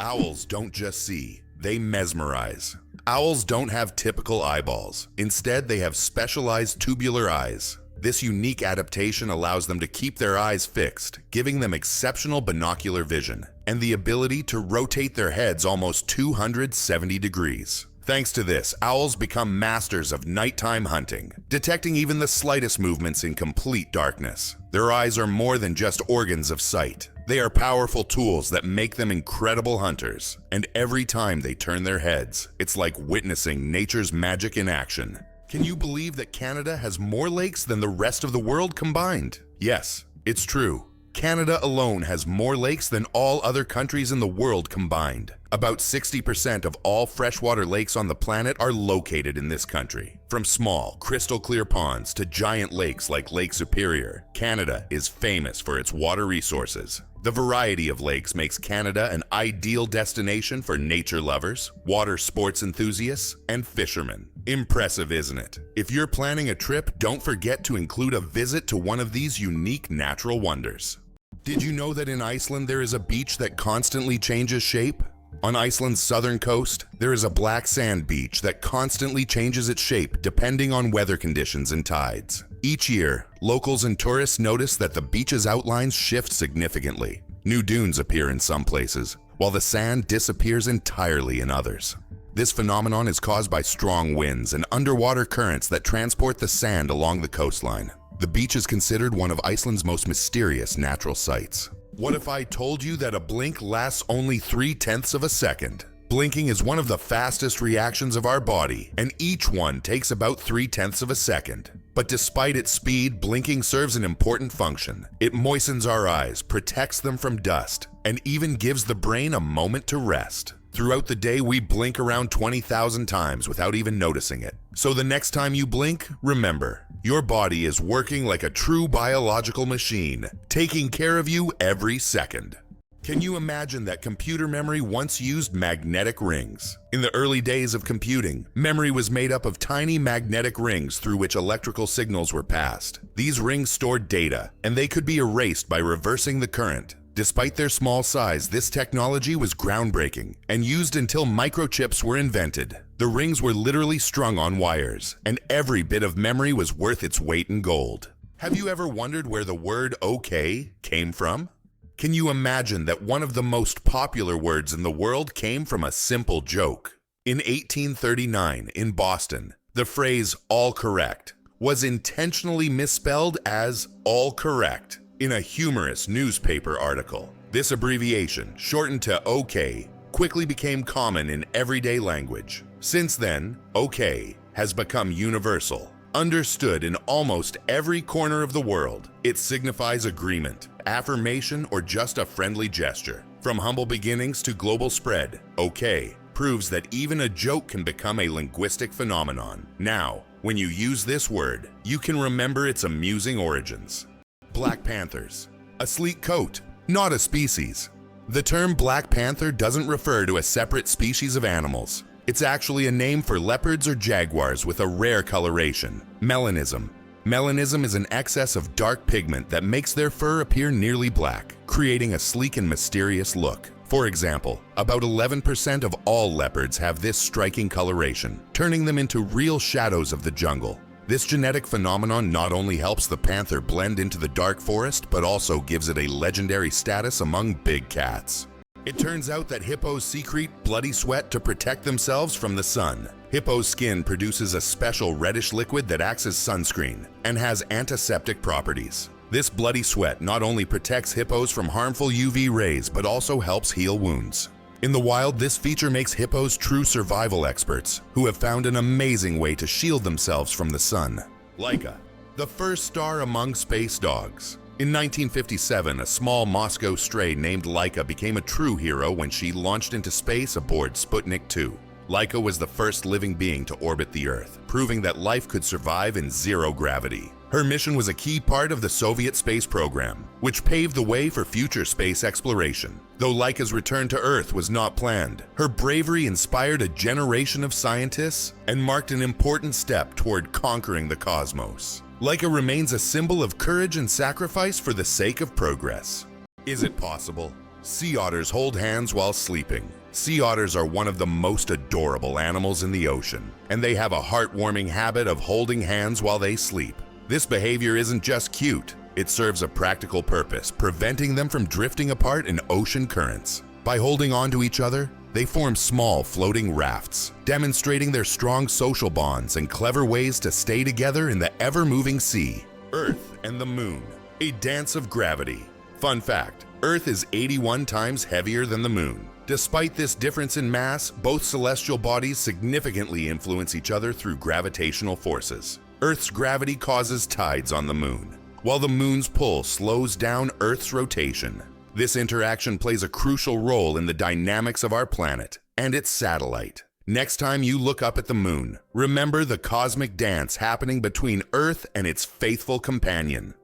Owls don't just see, they mesmerize. Owls don't have typical eyeballs. Instead, they have specialized tubular eyes. This unique adaptation allows them to keep their eyes fixed, giving them exceptional binocular vision and the ability to rotate their heads almost 270 degrees. Thanks to this, owls become masters of nighttime hunting, detecting even the slightest movements in complete darkness. Their eyes are more than just organs of sight. They are powerful tools that make them incredible hunters, and every time they turn their heads, it's like witnessing nature's magic in action. Can you believe that Canada has more lakes than the rest of the world combined? Yes, it's true. Canada alone has more lakes than all other countries in the world combined. About 60% of all freshwater lakes on the planet are located in this country. From small, crystal-clear ponds to giant lakes like Lake Superior, Canada is famous for its water resources. The variety of lakes makes Canada an ideal destination for nature lovers, water sports enthusiasts, and fishermen. Impressive, isn't it? If you're planning a trip, don't forget to include a visit to one of these unique natural wonders. Did you know that in Iceland there is a beach that constantly changes shape? On Iceland's southern coast, there is a black sand beach that constantly changes its shape depending on weather conditions and tides. Each year, locals and tourists notice that the beach's outlines shift significantly. New dunes appear in some places, while the sand disappears entirely in others. This phenomenon is caused by strong winds and underwater currents that transport the sand along the coastline. The beach is considered one of Iceland's most mysterious natural sights. What if I told you that a blink lasts only 0.3 of a second? Blinking is one of the fastest reactions of our body, and each one takes about 0.3 of a second. But despite its speed, blinking serves an important function. It moistens our eyes, protects them from dust, and even gives the brain a moment to rest. Throughout the day, we blink around 20,000 times without even noticing it. So the next time you blink, remember, your body is working like a true biological machine, taking care of you every second. Can you imagine that computer memory once used magnetic rings? In the early days of computing, memory was made up of tiny magnetic rings through which electrical signals were passed. These rings stored data, and they could be erased by reversing the current. Despite their small size, this technology was groundbreaking and used until microchips were invented. The rings were literally strung on wires, and every bit of memory was worth its weight in gold. Have you ever wondered where the word okay came from? Can you imagine that one of the most popular words in the world came from a simple joke? In 1839, in Boston, the phrase "all correct" was intentionally misspelled as "all correct" in a humorous newspaper article. This abbreviation, shortened to OK, quickly became common in everyday language. Since then, OK has become universal, understood in almost every corner of the world. It signifies agreement, affirmation, or just a friendly gesture. From humble beginnings to global spread, OK proves that even a joke can become a linguistic phenomenon. Now, when you use this word, you can remember its amusing origins. Black panthers. A sleek coat, not a species. The term black panther doesn't refer to a separate species of animals. It's actually a name for leopards or jaguars with a rare coloration, melanism. Melanism is an excess of dark pigment that makes their fur appear nearly black, creating a sleek and mysterious look. For example, about 11% of all leopards have this striking coloration, turning them into real shadows of the jungle. This genetic phenomenon not only helps the panther blend into the dark forest, but also gives it a legendary status among big cats. It turns out that hippos secrete bloody sweat to protect themselves from the sun. Hippo's skin produces a special reddish liquid that acts as sunscreen and has antiseptic properties. This bloody sweat not only protects hippos from harmful UV rays, but also helps heal wounds. In the wild, this feature makes hippos true survival experts who have found an amazing way to shield themselves from the sun. Laika, the first star among space dogs. In 1957, a small Moscow stray named Laika became a true hero when she launched into space aboard Sputnik 2. Laika was the first living being to orbit the Earth, proving that life could survive in zero gravity. Her mission was a key part of the Soviet space program, which paved the way for future space exploration. Though Laika's return to Earth was not planned, her bravery inspired a generation of scientists and marked an important step toward conquering the cosmos. Laika remains a symbol of courage and sacrifice for the sake of progress. Is it possible? Sea otters hold hands while sleeping. Sea otters are one of the most adorable animals in the ocean, and they have a heartwarming habit of holding hands while they sleep. This behavior isn't just cute, it serves a practical purpose, preventing them from drifting apart in ocean currents. By holding on to each other, they form small floating rafts, demonstrating their strong social bonds and clever ways to stay together in the ever-moving sea. Earth and the Moon, a dance of gravity. Fun fact, Earth is 81 times heavier than the Moon. Despite this difference in mass, both celestial bodies significantly influence each other through gravitational forces. Earth's gravity causes tides on the Moon, while the Moon's pull slows down Earth's rotation. This interaction plays a crucial role in the dynamics of our planet and its satellite. Next time you look up at the Moon, remember the cosmic dance happening between Earth and its faithful companion.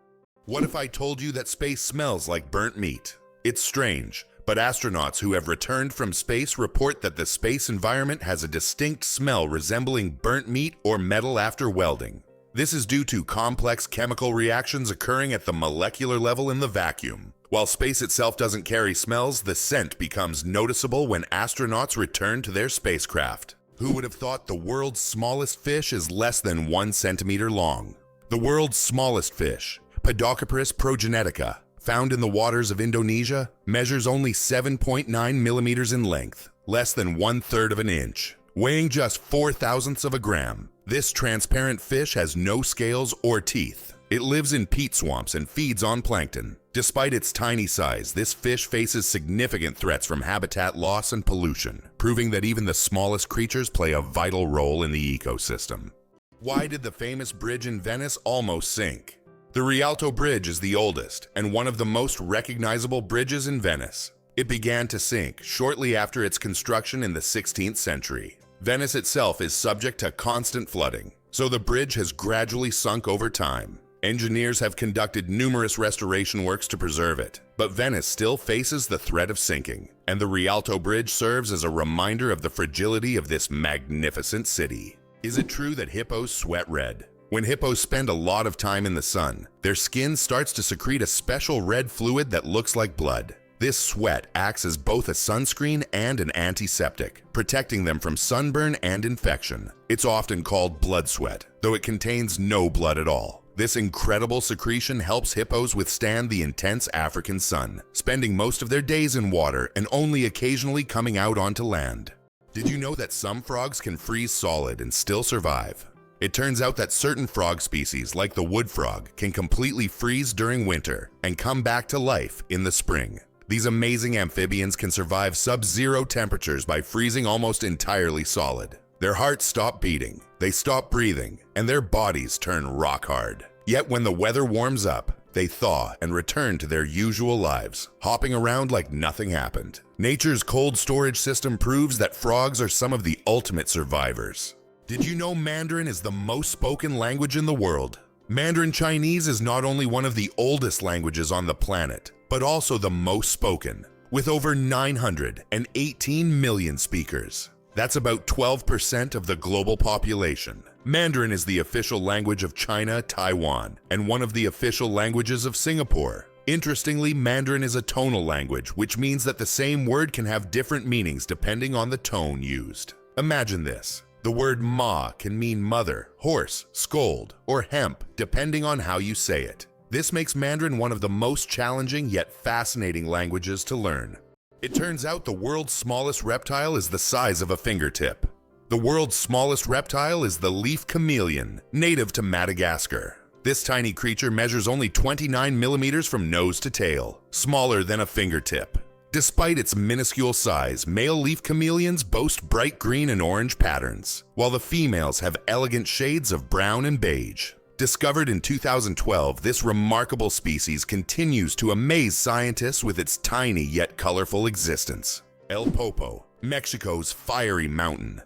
What if I told you that space smells like burnt meat? It's strange, but astronauts who have returned from space report that the space environment has a distinct smell resembling burnt meat or metal after welding. This is due to complex chemical reactions occurring at the molecular level in the vacuum. While space itself doesn't carry smells, the scent becomes noticeable when astronauts return to their spacecraft. Who would have thought the world's smallest fish is less than 1 centimeter long? The world's smallest fish, Podocarpus progenetica, found in the waters of Indonesia, measures only 7.9 millimeters in length, less than 1/3 of an inch. Weighing just 0.004 of a gram, this transparent fish has no scales or teeth. It lives in peat swamps and feeds on plankton. Despite its tiny size, this fish faces significant threats from habitat loss and pollution, proving that even the smallest creatures play a vital role in the ecosystem. Why did the famous bridge in Venice almost sink? The Rialto Bridge is the oldest and one of the most recognizable bridges in Venice. It began to sink shortly after its construction in the 16th century. Venice itself is subject to constant flooding, so the bridge has gradually sunk over time. Engineers have conducted numerous restoration works to preserve it, but Venice still faces the threat of sinking, and the Rialto Bridge serves as a reminder of the fragility of this magnificent city. Is it true that hippos sweat red? When hippos spend a lot of time in the sun, their skin starts to secrete a special red fluid that looks like blood. This sweat acts as both a sunscreen and an antiseptic, protecting them from sunburn and infection. It's often called blood sweat, though it contains no blood at all. This incredible secretion helps hippos withstand the intense African sun, spending most of their days in water and only occasionally coming out onto land. Did you know that some frogs can freeze solid and still survive? It turns out that certain frog species, like the wood frog, can completely freeze during winter and come back to life in the spring. These amazing amphibians can survive sub-zero temperatures by freezing almost entirely solid. Their hearts stop beating, they stop breathing, and their bodies turn rock hard. Yet when the weather warms up, they thaw and return to their usual lives, hopping around like nothing happened. Nature's cold storage system proves that frogs are some of the ultimate survivors. Did you know Mandarin is the most spoken language in the world? Mandarin Chinese is not only one of the oldest languages on the planet, but also the most spoken, with over 918 million speakers. That's about 12% of the global population. Mandarin is the official language of China, Taiwan, and one of the official languages of Singapore. Interestingly, Mandarin is a tonal language, which means that the same word can have different meanings depending on the tone used. Imagine this. The word ma can mean mother, horse, scold, or hemp, depending on how you say it. This makes Mandarin one of the most challenging yet fascinating languages to learn. It turns out the world's smallest reptile is the size of a fingertip. The world's smallest reptile is the leaf chameleon, native to Madagascar. This tiny creature measures only 29 millimeters from nose to tail, smaller than a fingertip. Despite its minuscule size, male leaf chameleons boast bright green and orange patterns, while the females have elegant shades of brown and beige. Discovered in 2012, this remarkable species continues to amaze scientists with its tiny yet colorful existence. El Popo, Mexico's fiery mountain.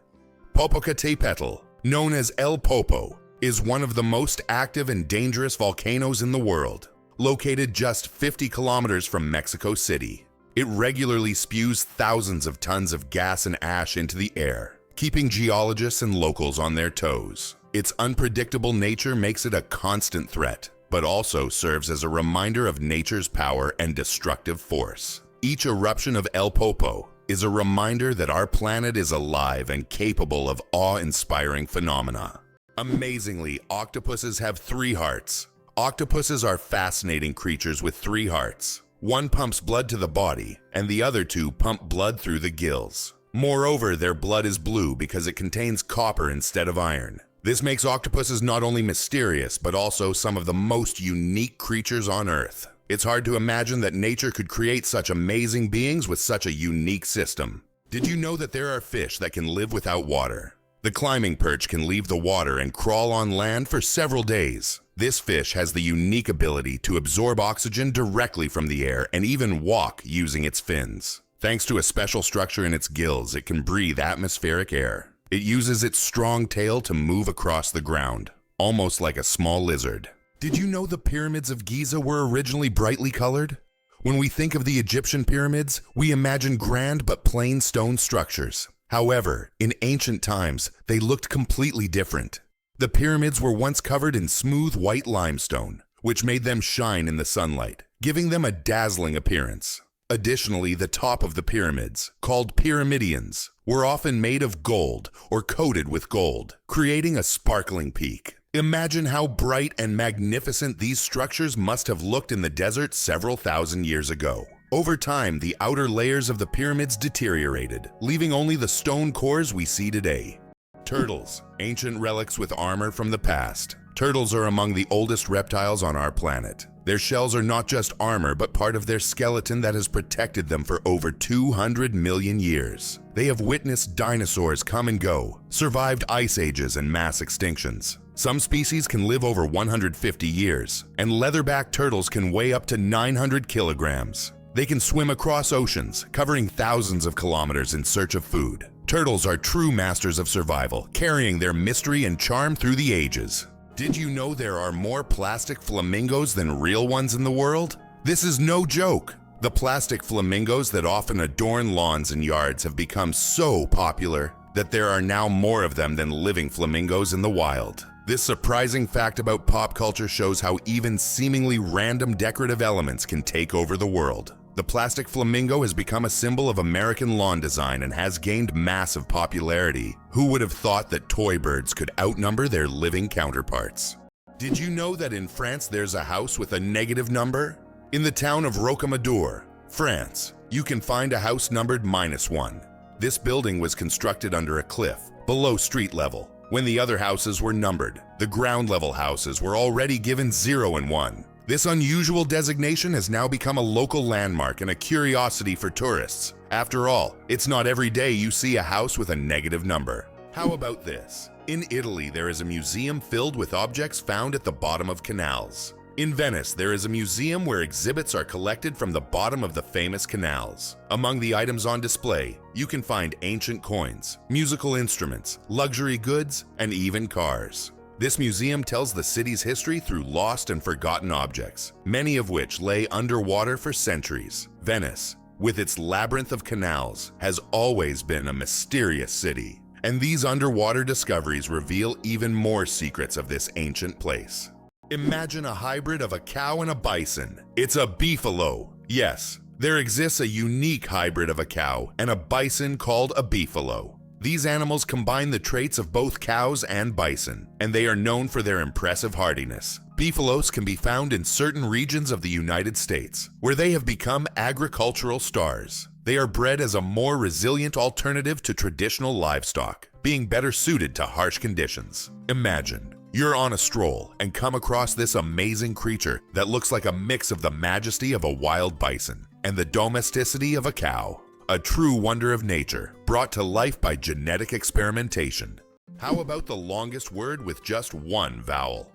Popocatépetl, known as El Popo, is one of the most active and dangerous volcanoes in the world. Located just 50 kilometers from Mexico City, it regularly spews thousands of tons of gas and ash into the air, keeping geologists and locals on their toes. Its unpredictable nature makes it a constant threat, but also serves as a reminder of nature's power and destructive force. Each eruption of El Popo is a reminder that our planet is alive and capable of awe-inspiring phenomena. Amazingly, octopuses have 3 hearts. Octopuses are fascinating creatures with 3 hearts. One pumps blood to the body, and the other 2 pump blood through the gills. Moreover, their blood is blue because it contains copper instead of iron. This makes octopuses not only mysterious, but also some of the most unique creatures on Earth. It's hard to imagine that nature could create such amazing beings with such a unique system. Did you know that there are fish that can live without water? The climbing perch can leave the water and crawl on land for several days. This fish has the unique ability to absorb oxygen directly from the air and even walk using its fins. Thanks to a special structure in its gills, it can breathe atmospheric air. It uses its strong tail to move across the ground, almost like a small lizard. Did you know the pyramids of Giza were originally brightly colored? When we think of the Egyptian pyramids, we imagine grand but plain stone structures. However, in ancient times, they looked completely different. The pyramids were once covered in smooth white limestone, which made them shine in the sunlight, giving them a dazzling appearance. Additionally, the top of the pyramids, called pyramidions, were often made of gold or coated with gold, creating a sparkling peak. Imagine how bright and magnificent these structures must have looked in the desert several thousand years ago. Over time, the outer layers of the pyramids deteriorated, leaving only the stone cores we see today. Turtles, ancient relics with armor from the past. Turtles are among the oldest reptiles on our planet. Their shells are not just armor, but part of their skeleton that has protected them for over 200 million years. They have witnessed dinosaurs come and go, survived ice ages and mass extinctions. Some species can live over 150 years, and leatherback turtles can weigh up to 900 kilograms. They can swim across oceans, covering thousands of kilometers in search of food. Turtles are true masters of survival, carrying their mystery and charm through the ages. Did you know there are more plastic flamingos than real ones in the world? This is no joke. The plastic flamingos that often adorn lawns and yards have become so popular that there are now more of them than living flamingos in the wild. This surprising fact about pop culture shows how even seemingly random decorative elements can take over the world. The plastic flamingo has become a symbol of American lawn design and has gained massive popularity. Who would have thought that toy birds could outnumber their living counterparts? Did you know that in France there's a house with a negative number? In the town of Rocamadour, France, you can find a house numbered -1. This building was constructed under a cliff, below street level. When the other houses were numbered, the ground level houses were already given 0 and 1. This unusual designation has now become a local landmark and a curiosity for tourists. After all, it's not every day you see a house with a negative number. How about this? In Italy, there is a museum filled with objects found at the bottom of canals. In Venice, there is a museum where exhibits are collected from the bottom of the famous canals. Among the items on display, you can find ancient coins, musical instruments, luxury goods, and even cars. This museum tells the city's history through lost and forgotten objects, many of which lay underwater for centuries. Venice, with its labyrinth of canals, has always been a mysterious city, and these underwater discoveries reveal even more secrets of this ancient place. Imagine a hybrid of a cow and a bison. It's a beefalo. Yes, there exists a unique hybrid of a cow and a bison called a beefalo. These animals combine the traits of both cows and bison, and they are known for their impressive hardiness. Beefalos can be found in certain regions of the United States, where they have become agricultural stars. They are bred as a more resilient alternative to traditional livestock, being better suited to harsh conditions. Imagine, you're on a stroll and come across this amazing creature that looks like a mix of the majesty of a wild bison and the domesticity of a cow. A true wonder of nature, brought to life by genetic experimentation. How about the longest word with just 1 vowel?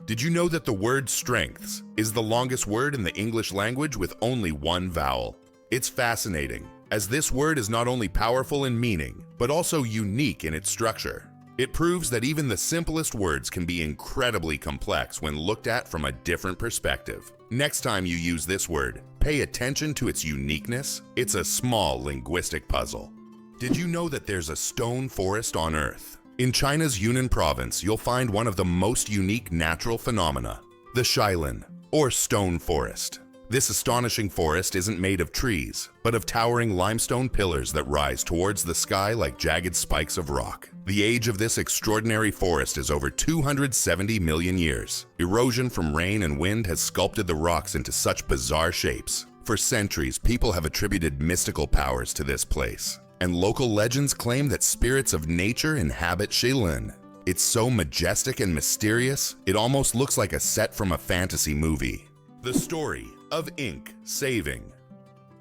Did you know that the word strengths is the longest word in the English language with only 1 vowel? It's fascinating, as this word is not only powerful in meaning, but also unique in its structure. It proves that even the simplest words can be incredibly complex when looked at from a different perspective. Next time you use this word, pay attention to its uniqueness. It's a small linguistic puzzle. Did you know that there's a stone forest on Earth? In China's Yunnan province, you'll find one of the most unique natural phenomena, the Shailen, or stone forest. This astonishing forest isn't made of trees, but of towering limestone pillars that rise towards the sky like jagged spikes of rock. The age of this extraordinary forest is over 270 million years. Erosion from rain and wind has sculpted the rocks into such bizarre shapes. For centuries, people have attributed mystical powers to this place, and local legends claim that spirits of nature inhabit Shilin. It's so majestic and mysterious, it almost looks like a set from a fantasy movie. The story of ink saving.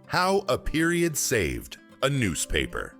How a period saved a newspaper.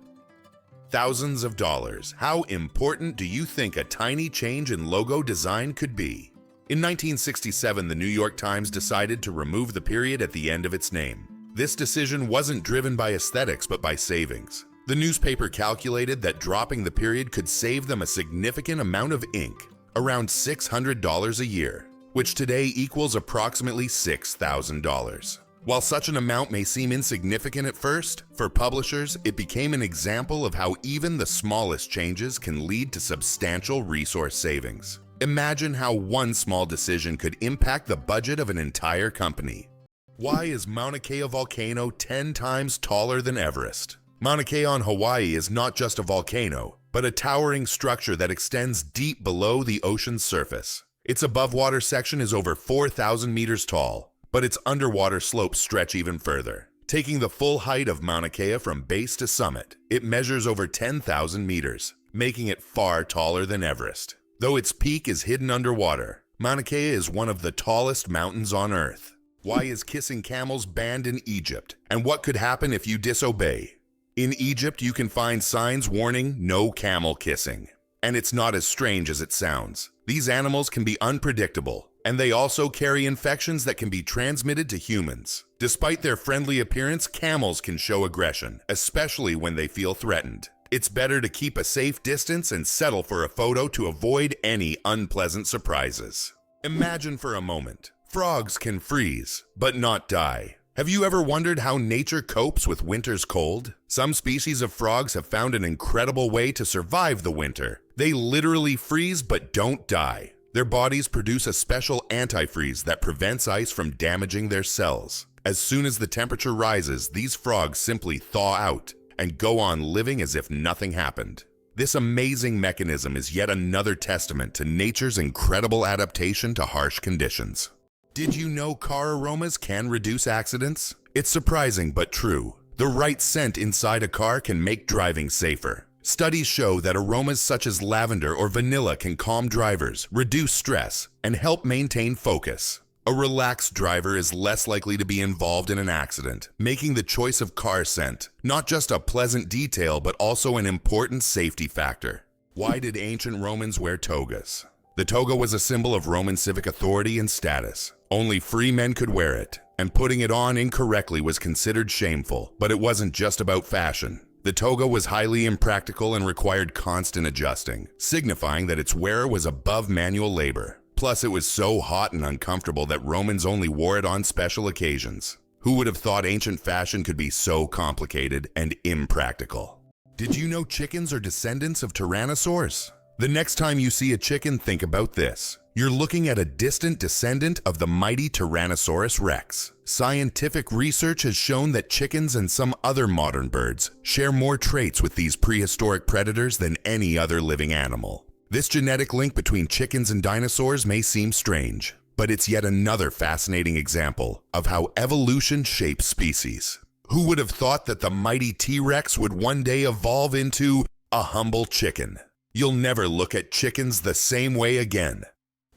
Thousands of dollars. How important do you think a tiny change in logo design could be? In 1967, the New York Times decided to remove the period at the end of its name. This decision wasn't driven by aesthetics but by savings. The newspaper calculated that dropping the period could save them a significant amount of ink, around $600 a year, which today equals approximately $6,000. While such an amount may seem insignificant at first, for publishers, it became an example of how even the smallest changes can lead to substantial resource savings. Imagine how one small decision could impact the budget of an entire company. Why is Mauna Kea volcano 10 times taller than Everest? Mauna Kea on Hawaii is not just a volcano, but a towering structure that extends deep below the ocean's surface. Its above-water section is over 4,000 meters tall, but its underwater slopes stretch even further. Taking the full height of Mauna Kea from base to summit, it measures over 10,000 meters, making it far taller than Everest. Though its peak is hidden underwater, Mauna Kea is one of the tallest mountains on Earth. Why is kissing camels banned in Egypt? And what could happen if you disobey? In Egypt, you can find signs warning no camel kissing. And it's not as strange as it sounds. These animals can be unpredictable, and they also carry infections that can be transmitted to humans. Despite their friendly appearance, camels can show aggression, especially when they feel threatened. It's better to keep a safe distance and settle for a photo to avoid any unpleasant surprises. Imagine for a moment, frogs can freeze, but not die. Have you ever wondered how nature copes with winter's cold? Some species of frogs have found an incredible way to survive the winter. They literally freeze but don't die. Their bodies produce a special antifreeze that prevents ice from damaging their cells. As soon as the temperature rises, these frogs simply thaw out and go on living as if nothing happened. This amazing mechanism is yet another testament to nature's incredible adaptation to harsh conditions. Did you know car aromas can reduce accidents? It's surprising but true. The right scent inside a car can make driving safer. Studies show that aromas such as lavender or vanilla can calm drivers, reduce stress, and help maintain focus. A relaxed driver is less likely to be involved in an accident, making the choice of car scent not just a pleasant detail but also an important safety factor. Why did ancient Romans wear togas? The toga was a symbol of Roman civic authority and status. Only free men could wear it, and putting it on incorrectly was considered shameful. But it wasn't just about fashion. The toga was highly impractical and required constant adjusting, signifying that its wearer was above manual labor. Plus, it was so hot and uncomfortable that Romans only wore it on special occasions. Who would have thought ancient fashion could be so complicated and impractical? Did you know chickens are descendants of tyrannosaurs? The next time you see a chicken, think about this. You're looking at a distant descendant of the mighty Tyrannosaurus rex. Scientific research has shown that chickens and some other modern birds share more traits with these prehistoric predators than any other living animal. This genetic link between chickens and dinosaurs may seem strange, but it's yet another fascinating example of how evolution shapes species. Who would have thought that the mighty T-Rex would one day evolve into a humble chicken? You'll never look at chickens the same way again.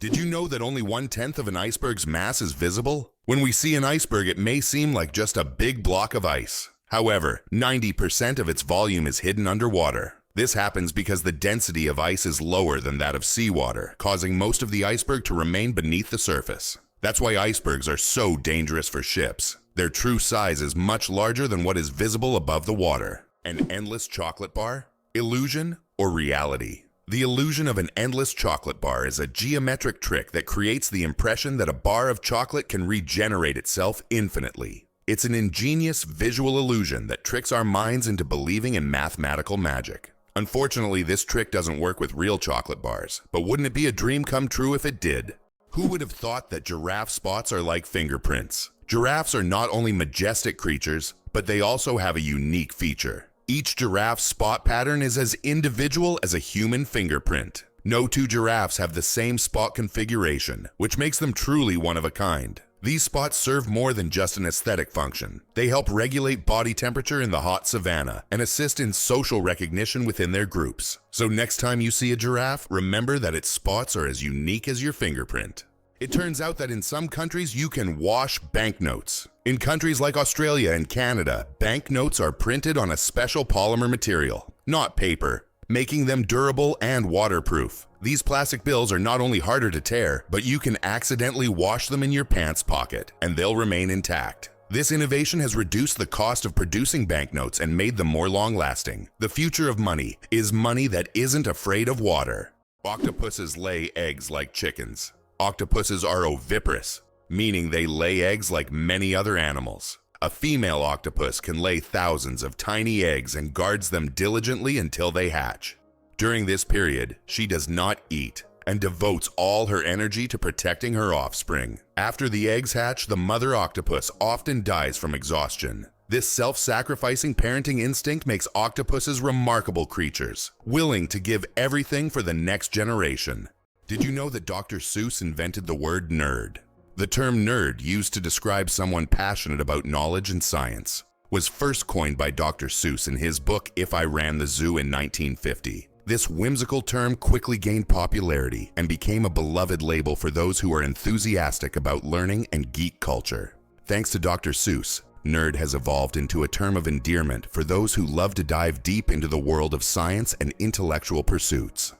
Did you know that only 1/10 of an iceberg's mass is visible? When we see an iceberg, it may seem like just a big block of ice. However, 90% of its volume is hidden underwater. This happens because the density of ice is lower than that of seawater, causing most of the iceberg to remain beneath the surface. That's why icebergs are so dangerous for ships. Their true size is much larger than what is visible above the water. An endless chocolate bar? Illusion or reality? The illusion of an endless chocolate bar is a geometric trick that creates the impression that a bar of chocolate can regenerate itself infinitely. It's an ingenious visual illusion that tricks our minds into believing in mathematical magic. Unfortunately, this trick doesn't work with real chocolate bars, but wouldn't it be a dream come true if it did? Who would have thought that giraffe spots are like fingerprints? Giraffes are not only majestic creatures, but they also have a unique feature. Each giraffe's spot pattern is as individual as a human fingerprint. No two giraffes have the same spot configuration, which makes them truly one of a kind. These spots serve more than just an aesthetic function. They help regulate body temperature in the hot savanna and assist in social recognition within their groups. So next time you see a giraffe, remember that its spots are as unique as your fingerprint. It turns out that in some countries you can wash banknotes. In countries like Australia and Canada, banknotes are printed on a special polymer material, not paper, making them durable and waterproof. These plastic bills are not only harder to tear, but you can accidentally wash them in your pants pocket, and they'll remain intact. This innovation has reduced the cost of producing banknotes and made them more long-lasting. The future of money is money that isn't afraid of water. Octopuses lay eggs like chickens. Octopuses are oviparous, meaning they lay eggs like many other animals. A female octopus can lay thousands of tiny eggs and guards them diligently until they hatch. During this period, she does not eat and devotes all her energy to protecting her offspring. After the eggs hatch, the mother octopus often dies from exhaustion. This self-sacrificing parenting instinct makes octopuses remarkable creatures, willing to give everything for the next generation. Did you know that Dr. Seuss invented the word nerd? The term nerd, used to describe someone passionate about knowledge and science, was first coined by Dr. Seuss in his book If I Ran the Zoo in 1950. This whimsical term quickly gained popularity and became a beloved label for those who are enthusiastic about learning and geek culture. Thanks to Dr. Seuss, nerd has evolved into a term of endearment for those who love to dive deep into the world of science and intellectual pursuits.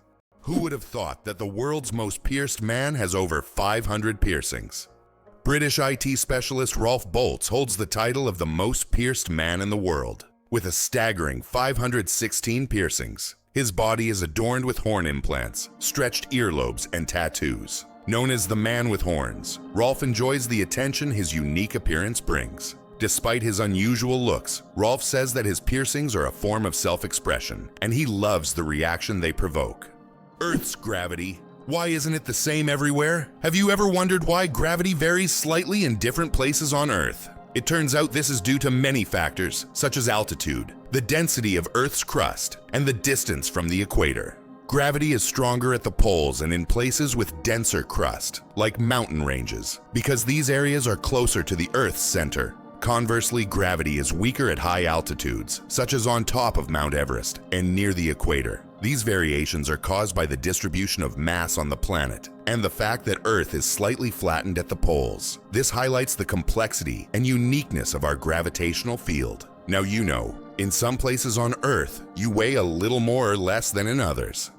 Who would have thought that the world's most pierced man has over 500 piercings? British IT specialist Rolf Boltz holds the title of the most pierced man in the world, with a staggering 516 piercings. His body is adorned with horn implants, stretched earlobes, and tattoos. Known as the man with horns, Rolf enjoys the attention his unique appearance brings. Despite his unusual looks, Rolf says that his piercings are a form of self-expression, and he loves the reaction they provoke. Earth's gravity. Why isn't it the same everywhere? Have you ever wondered why gravity varies slightly in different places on Earth? It turns out this is due to many factors, such as altitude, the density of Earth's crust, and the distance from the equator. Gravity is stronger at the poles and in places with denser crust, like mountain ranges, because these areas are closer to the Earth's center. Conversely, gravity is weaker at high altitudes, such as on top of Mount Everest and near the equator. These variations are caused by the distribution of mass on the planet and the fact that Earth is slightly flattened at the poles. This highlights the complexity and uniqueness of our gravitational field. Now you know, in some places on Earth, you weigh a little more or less than in others.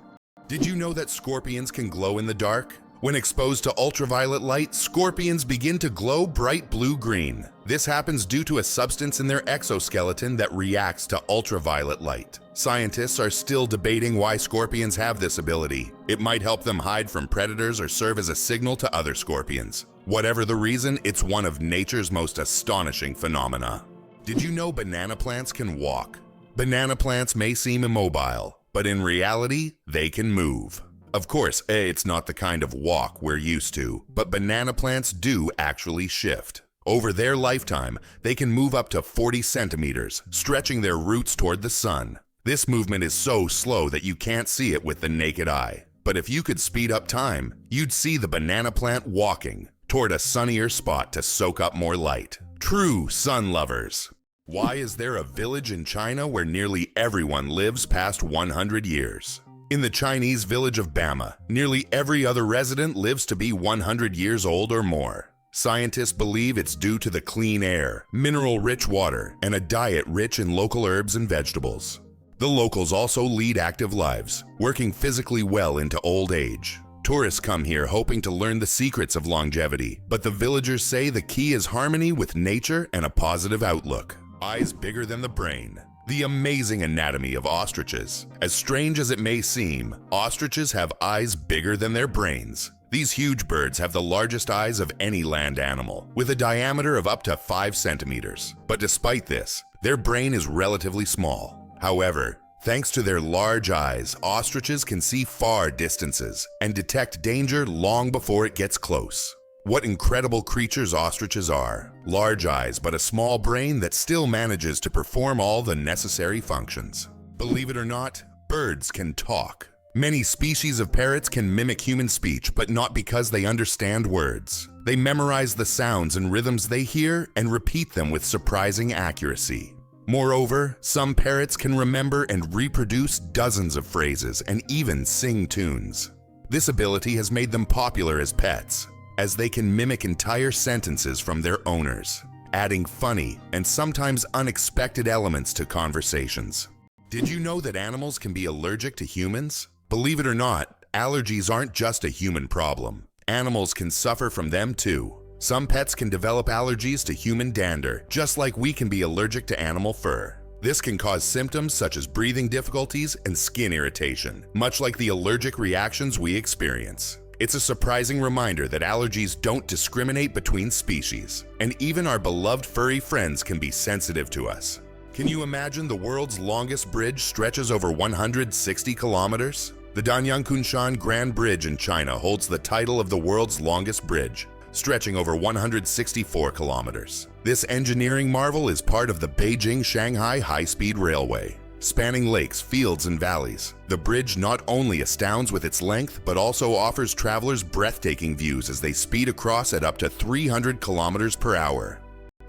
Did you know that scorpions can glow in the dark? When exposed to ultraviolet light, scorpions begin to glow bright blue-green. This happens due to a substance in their exoskeleton that reacts to ultraviolet light. Scientists are still debating why scorpions have this ability. It might help them hide from predators or serve as a signal to other scorpions. Whatever the reason, it's one of nature's most astonishing phenomena. Did you know banana plants can walk? Banana plants may seem immobile, but in reality, they can move. Of course, it's not the kind of walk we're used to, but banana plants do actually shift. Over their lifetime, they can move up to 40 centimeters, stretching their roots toward the sun. This movement is so slow that you can't see it with the naked eye. But if you could speed up time, you'd see the banana plant walking toward a sunnier spot to soak up more light. True sun lovers. Why is there a village in China where nearly everyone lives past 100 years? In the Chinese village of Bama, nearly every other resident lives to be 100 years old or more. Scientists believe it's due to the clean air, mineral-rich water, and a diet rich in local herbs and vegetables. The locals also lead active lives, working physically well into old age. Tourists come here hoping to learn the secrets of longevity, but the villagers say the key is harmony with nature and a positive outlook. Eyes bigger than the brain. The amazing anatomy of ostriches. As strange as it may seem, ostriches have eyes bigger than their brains. These huge birds have the largest eyes of any land animal, with a diameter of up to 5 centimeters. But despite this, their brain is relatively small. However, thanks to their large eyes, ostriches can see far distances and detect danger long before it gets close. What incredible creatures ostriches are. Large eyes, but a small brain that still manages to perform all the necessary functions. Believe it or not, birds can talk. Many species of parrots can mimic human speech, but not because they understand words. They memorize the sounds and rhythms they hear and repeat them with surprising accuracy. Moreover, some parrots can remember and reproduce dozens of phrases and even sing tunes. This ability has made them popular as pets, as they can mimic entire sentences from their owners, adding funny and sometimes unexpected elements to conversations. Did you know that animals can be allergic to humans? Believe it or not, allergies aren't just a human problem. Animals can suffer from them too. Some pets can develop allergies to human dander, just like we can be allergic to animal fur. This can cause symptoms such as breathing difficulties and skin irritation, much like the allergic reactions we experience. It's a surprising reminder that allergies don't discriminate between species, and even our beloved furry friends can be sensitive to us. Can you imagine the world's longest bridge stretches over 160 kilometers? The Danyang-Kunshan Grand Bridge in China holds the title of the world's longest bridge, stretching over 164 kilometers. This engineering marvel is part of the Beijing-Shanghai high-speed railway. Spanning lakes, fields, and valleys, the bridge not only astounds with its length, but also offers travelers breathtaking views as they speed across at up to 300 kilometers per hour.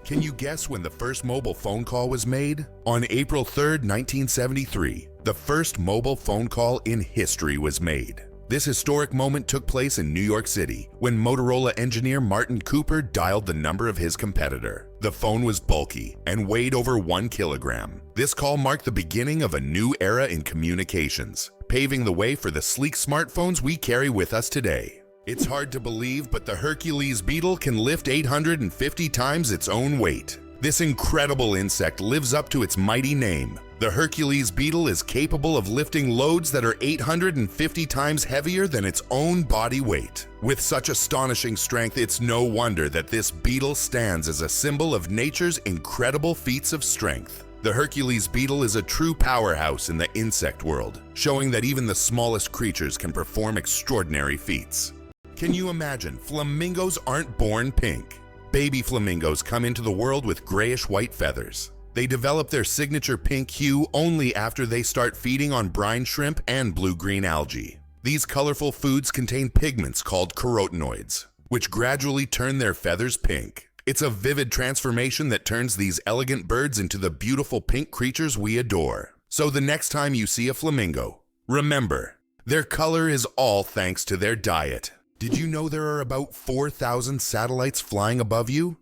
Can you guess when the first mobile phone call was made? On April 3rd, 1973, the first mobile phone call in history was made. This historic moment took place in New York City when Motorola engineer Martin Cooper dialed the number of his competitor. The phone was bulky and weighed over 1 kilogram. This call marked the beginning of a new era in communications, paving the way for the sleek smartphones we carry with us today. It's hard to believe, but the Hercules beetle can lift 850 times its own weight. This incredible insect lives up to its mighty name. The Hercules beetle is capable of lifting loads that are 850 times heavier than its own body weight. With such astonishing strength, it's no wonder that this beetle stands as a symbol of nature's incredible feats of strength. The Hercules beetle is a true powerhouse in the insect world, showing that even the smallest creatures can perform extraordinary feats. Can you imagine? Flamingos aren't born pink. Baby flamingos come into the world with grayish-white feathers. They develop their signature pink hue only after they start feeding on brine shrimp and blue-green algae. These colorful foods contain pigments called carotenoids, which gradually turn their feathers pink. It's a vivid transformation that turns these elegant birds into the beautiful pink creatures we adore. So the next time you see a flamingo, remember, their color is all thanks to their diet. Did you know there are about 4,000 satellites flying above you?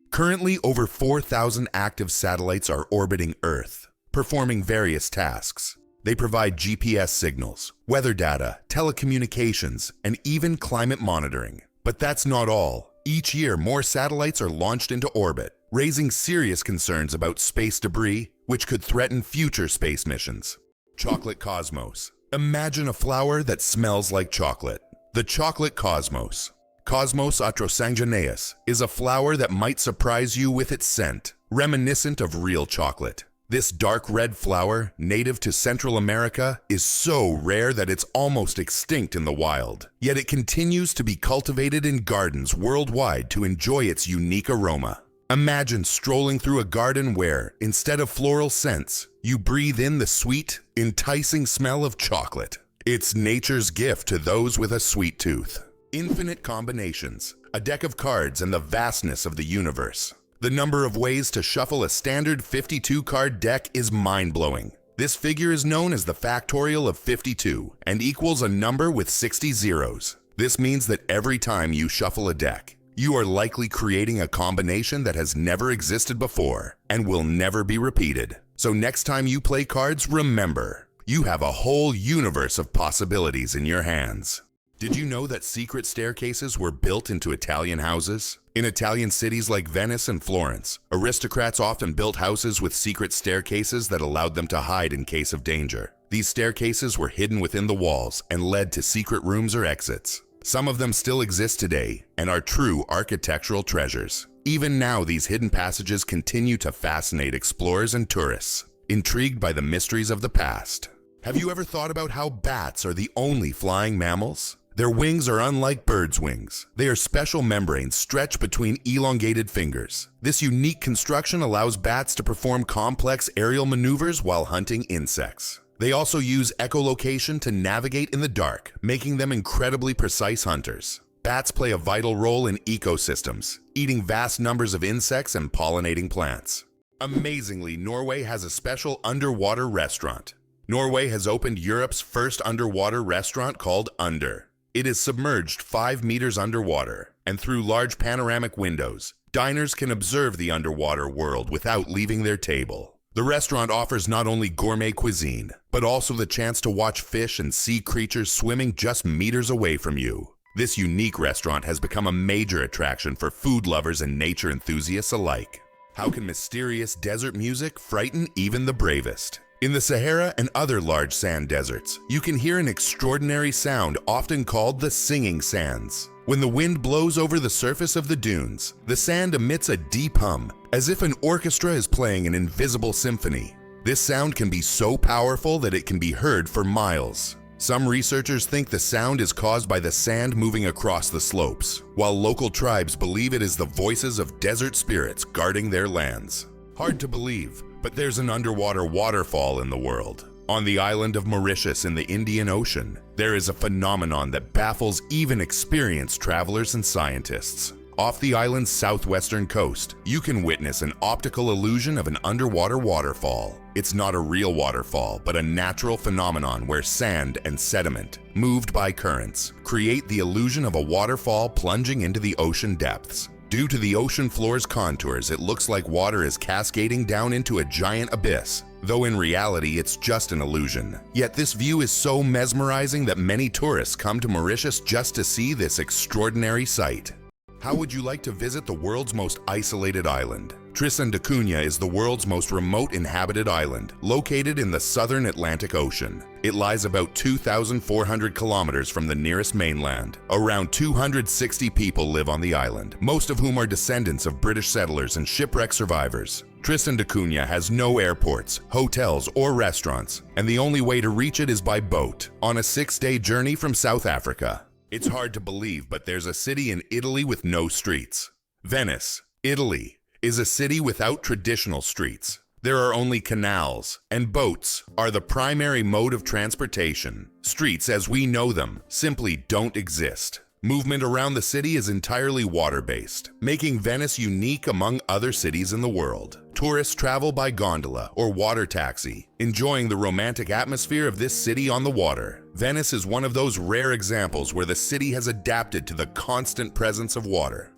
Currently, over 4,000 active satellites are orbiting Earth, performing various tasks. They provide GPS signals, weather data, telecommunications, and even climate monitoring. But that's not all. Each year, more satellites are launched into orbit, raising serious concerns about space debris, which could threaten future space missions. Chocolate cosmos. Imagine a flower that smells like chocolate. The chocolate cosmos. Cosmos atrosanguineus is a flower that might surprise you with its scent, reminiscent of real chocolate. This dark red flower, native to Central America, is so rare that it's almost extinct in the wild. Yet it continues to be cultivated in gardens worldwide to enjoy its unique aroma. Imagine strolling through a garden where, instead of floral scents, you breathe in the sweet, enticing smell of chocolate. It's nature's gift to those with a sweet tooth. Infinite combinations, a deck of cards, and the vastness of the universe. The number of ways to shuffle a standard 52-card deck is mind-blowing. This figure is known as the factorial of 52 and equals a number with 60 zeros. This means that every time you shuffle a deck, you are likely creating a combination that has never existed before and will never be repeated. So next time you play cards, remember, you have a whole universe of possibilities in your hands. Did you know that secret staircases were built into Italian houses? In Italian cities like Venice and Florence, aristocrats often built houses with secret staircases that allowed them to hide in case of danger. These staircases were hidden within the walls and led to secret rooms or exits. Some of them still exist today and are true architectural treasures. Even now, these hidden passages continue to fascinate explorers and tourists, intrigued by the mysteries of the past. Have you ever thought about how bats are the only flying mammals? Their wings are unlike birds' wings. They are special membranes stretched between elongated fingers. This unique construction allows bats to perform complex aerial maneuvers while hunting insects. They also use echolocation to navigate in the dark, making them incredibly precise hunters. Bats play a vital role in ecosystems, eating vast numbers of insects and pollinating plants. Amazingly, Norway has a special underwater restaurant. Norway has opened Europe's first underwater restaurant called Under. It is submerged 5 meters underwater, and through large panoramic windows, diners can observe the underwater world without leaving their table. The restaurant offers not only gourmet cuisine, but also the chance to watch fish and sea creatures swimming just meters away from you. This unique restaurant has become a major attraction for food lovers and nature enthusiasts alike. How can mysterious desert music frighten even the bravest? In the Sahara and other large sand deserts, you can hear an extraordinary sound often called the singing sands. When the wind blows over the surface of the dunes, the sand emits a deep hum, as if an orchestra is playing an invisible symphony. This sound can be so powerful that it can be heard for miles. Some researchers think the sound is caused by the sand moving across the slopes, while local tribes believe it is the voices of desert spirits guarding their lands. Hard to believe, but there's an underwater waterfall in the world. On the island of Mauritius in the Indian Ocean, there is a phenomenon that baffles even experienced travelers and scientists. Off the island's southwestern coast, you can witness an optical illusion of an underwater waterfall. It's not a real waterfall, but a natural phenomenon where sand and sediment, moved by currents, create the illusion of a waterfall plunging into the ocean depths. Due to the ocean floor's contours, it looks like water is cascading down into a giant abyss, though in reality it's just an illusion. Yet this view is so mesmerizing that many tourists come to Mauritius just to see this extraordinary sight. How would you like to visit the world's most isolated island? Tristan da Cunha is the world's most remote inhabited island, located in the southern Atlantic Ocean. It lies about 2,400 kilometers from the nearest mainland. Around 260 people live on the island, most of whom are descendants of British settlers and shipwreck survivors. Tristan da Cunha has no airports, hotels, or restaurants, and the only way to reach it is by boat, on a 6-day journey from South Africa. It's hard to believe, but there's a city in Italy with no streets. Venice, Italy, is a city without traditional streets. There are only canals, and boats are the primary mode of transportation. Streets as we know them simply don't exist. Movement around the city is entirely water-based, making Venice unique among other cities in the world. Tourists travel by gondola or water taxi, enjoying the romantic atmosphere of this city on the water. Venice is one of those rare examples where the city has adapted to the constant presence of water.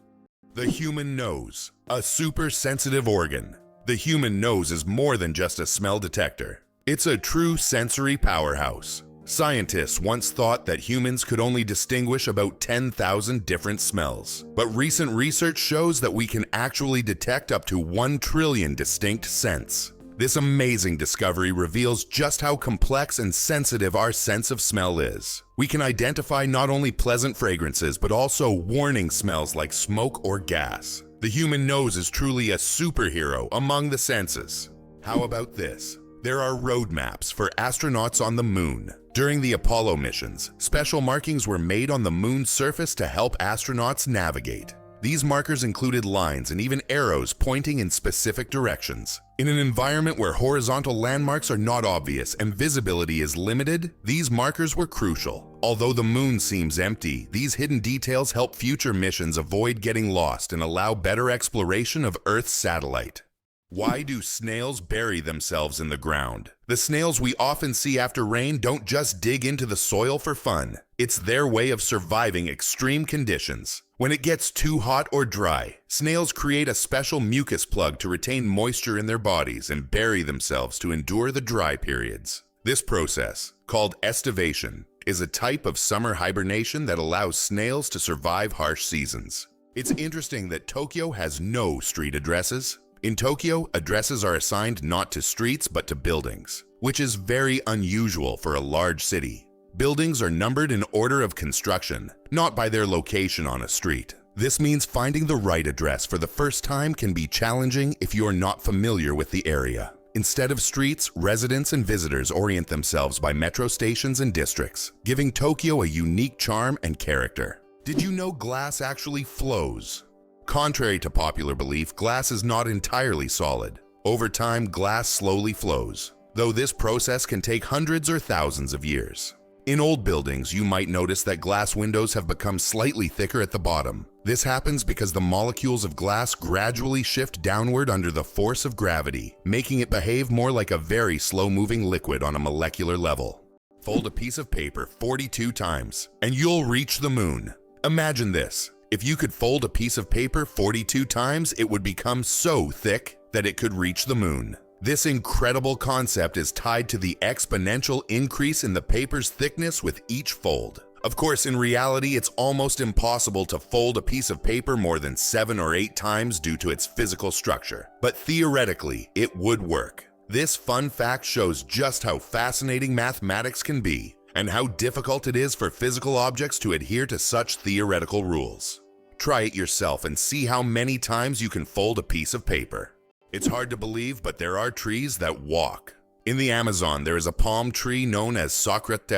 The human nose, a super sensitive organ. The human nose is more than just a smell detector. It's a true sensory powerhouse. Scientists once thought that humans could only distinguish about 10,000 different smells, but recent research shows that we can actually detect up to 1 trillion distinct scents. This amazing discovery reveals just how complex and sensitive our sense of smell is. We can identify not only pleasant fragrances, but also warning smells like smoke or gas. The human nose is truly a superhero among the senses. How about this? There are road maps for astronauts on the moon. During the Apollo missions, special markings were made on the moon's surface to help astronauts navigate. These markers included lines and even arrows pointing in specific directions. In an environment where horizontal landmarks are not obvious and visibility is limited, these markers were crucial. Although the moon seems empty, these hidden details help future missions avoid getting lost and allow better exploration of Earth's satellite. Why do snails bury themselves in the ground? The snails we often see after rain don't just dig into the soil for fun. It's their way of surviving extreme conditions. When it gets too hot or dry, snails create a special mucus plug to retain moisture in their bodies and bury themselves to endure the dry periods. This process, called estivation, is a type of summer hibernation that allows snails to survive harsh seasons. It's interesting that Tokyo has no street addresses. In Tokyo, addresses are assigned not to streets but to buildings, which is very unusual for a large city. Buildings are numbered in order of construction, not by their location on a street. This means finding the right address for the first time can be challenging if you're not familiar with the area. Instead of streets, residents and visitors orient themselves by metro stations and districts, giving Tokyo a unique charm and character. Did you know glass actually flows? Contrary to popular belief, glass is not entirely solid. Over time, glass slowly flows, though this process can take hundreds or thousands of years. In old buildings, you might notice that glass windows have become slightly thicker at the bottom. This happens because the molecules of glass gradually shift downward under the force of gravity, making it behave more like a very slow-moving liquid on a molecular level. Fold a piece of paper 42 times, and you'll reach the moon. Imagine this. If you could fold a piece of paper 42 times, it would become so thick that it could reach the moon. This incredible concept is tied to the exponential increase in the paper's thickness with each fold. Of course, in reality, it's almost impossible to fold a piece of paper more than 7 or 8 times due to its physical structure. But theoretically, it would work. This fun fact shows just how fascinating mathematics can be, and how difficult it is for physical objects to adhere to such theoretical rules. Try it yourself and see how many times you can fold a piece of paper. It's hard to believe, but there are trees that walk. In the Amazon, there is a palm tree known as secrete,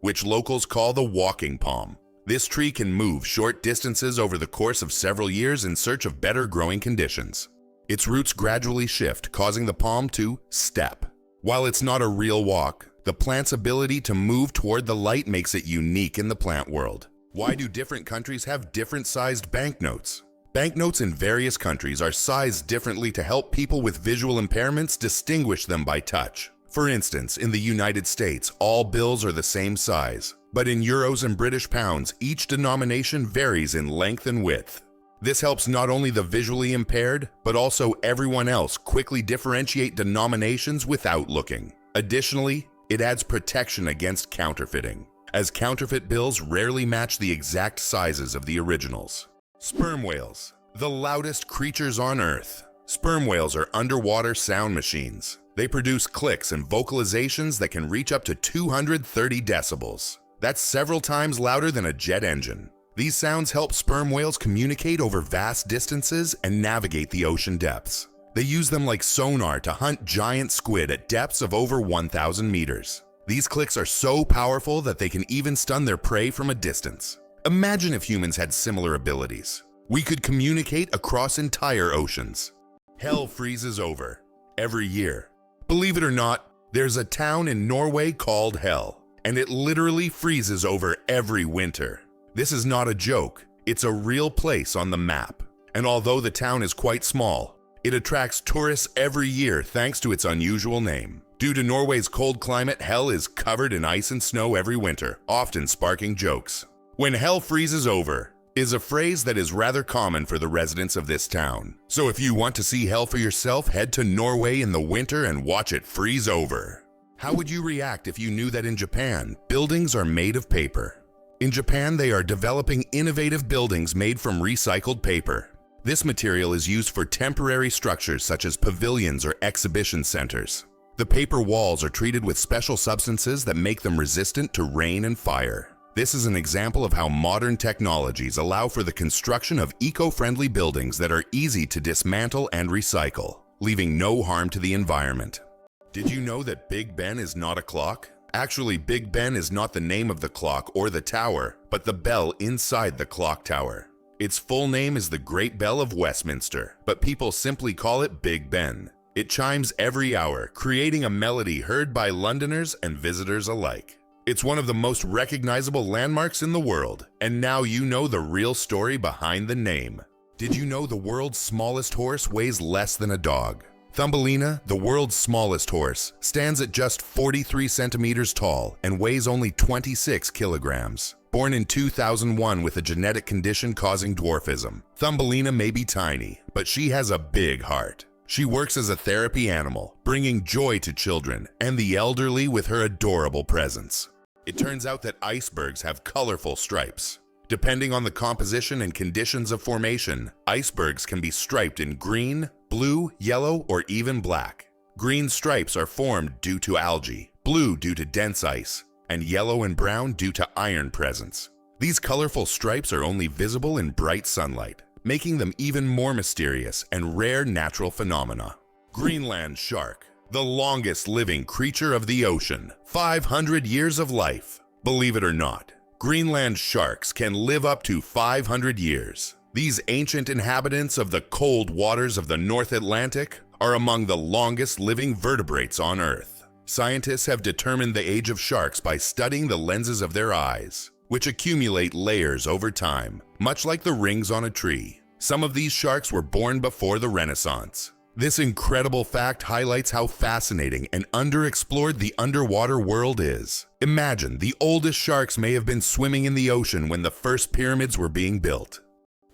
which locals call the walking palm. This tree can move short distances over the course of several years in search of better growing conditions. Its roots gradually shift, causing the palm to step. While it's not a real walk, the plant's ability to move toward the light makes it unique in the plant world. Why do different countries have different sized banknotes? Banknotes in various countries are sized differently to help people with visual impairments distinguish them by touch. For instance, in the United States, all bills are the same size, but in euros and British pounds, each denomination varies in length and width. This helps not only the visually impaired, but also everyone else quickly differentiate denominations without looking. Additionally, it adds protection against counterfeiting, as counterfeit bills rarely match the exact sizes of the originals. Sperm whales, the loudest creatures on Earth. Sperm whales are underwater sound machines. They produce clicks and vocalizations that can reach up to 230 decibels. That's several times louder than a jet engine. These sounds help sperm whales communicate over vast distances and navigate the ocean depths. They use them like sonar to hunt giant squid at depths of over 1,000 meters. These clicks are so powerful that they can even stun their prey from a distance. Imagine if humans had similar abilities. We could communicate across entire oceans. Hell freezes over every year. Believe it or not, there's a town in Norway called Hell, and it literally freezes over every winter. This is not a joke. It's a real place on the map. And although the town is quite small, it attracts tourists every year thanks to its unusual name. Due to Norway's cold climate, Hell is covered in ice and snow every winter, often sparking jokes. "When hell freezes over" is a phrase that is rather common for the residents of this town. So if you want to see hell for yourself, head to Norway in the winter and watch it freeze over. How would you react if you knew that in Japan, buildings are made of paper? In Japan, they are developing innovative buildings made from recycled paper. This material is used for temporary structures such as pavilions or exhibition centers. The paper walls are treated with special substances that make them resistant to rain and fire. This is an example of how modern technologies allow for the construction of eco-friendly buildings that are easy to dismantle and recycle, leaving no harm to the environment. Did you know that Big Ben is not a clock? Actually, Big Ben is not the name of the clock or the tower, but the bell inside the clock tower. Its full name is the Great Bell of Westminster, but people simply call it Big Ben. It chimes every hour, creating a melody heard by Londoners and visitors alike. It's one of the most recognizable landmarks in the world, and now you know the real story behind the name. Did you know the world's smallest horse weighs less than a dog? Thumbelina, the world's smallest horse, stands at just 43 centimeters tall and weighs only 26 kilograms. Born in 2001 with a genetic condition causing dwarfism, Thumbelina may be tiny, but she has a big heart. She works as a therapy animal, bringing joy to children and the elderly with her adorable presence. It turns out that icebergs have colorful stripes. Depending on the composition and conditions of formation, icebergs can be striped in green, blue, yellow, or even black. Green stripes are formed due to algae, blue due to dense ice, and yellow and brown due to iron presence. These colorful stripes are only visible in bright sunlight, making them even more mysterious and rare natural phenomena. Greenland shark, the longest living creature of the ocean, 500 years of life. Believe it or not, Greenland sharks can live up to 500 years. These ancient inhabitants of the cold waters of the North Atlantic are among the longest living vertebrates on Earth. Scientists have determined the age of sharks by studying the lenses of their eyes, which accumulate layers over time, much like the rings on a tree. Some of these sharks were born before the Renaissance. This incredible fact highlights how fascinating and underexplored the underwater world is. Imagine the oldest sharks may have been swimming in the ocean when the first pyramids were being built.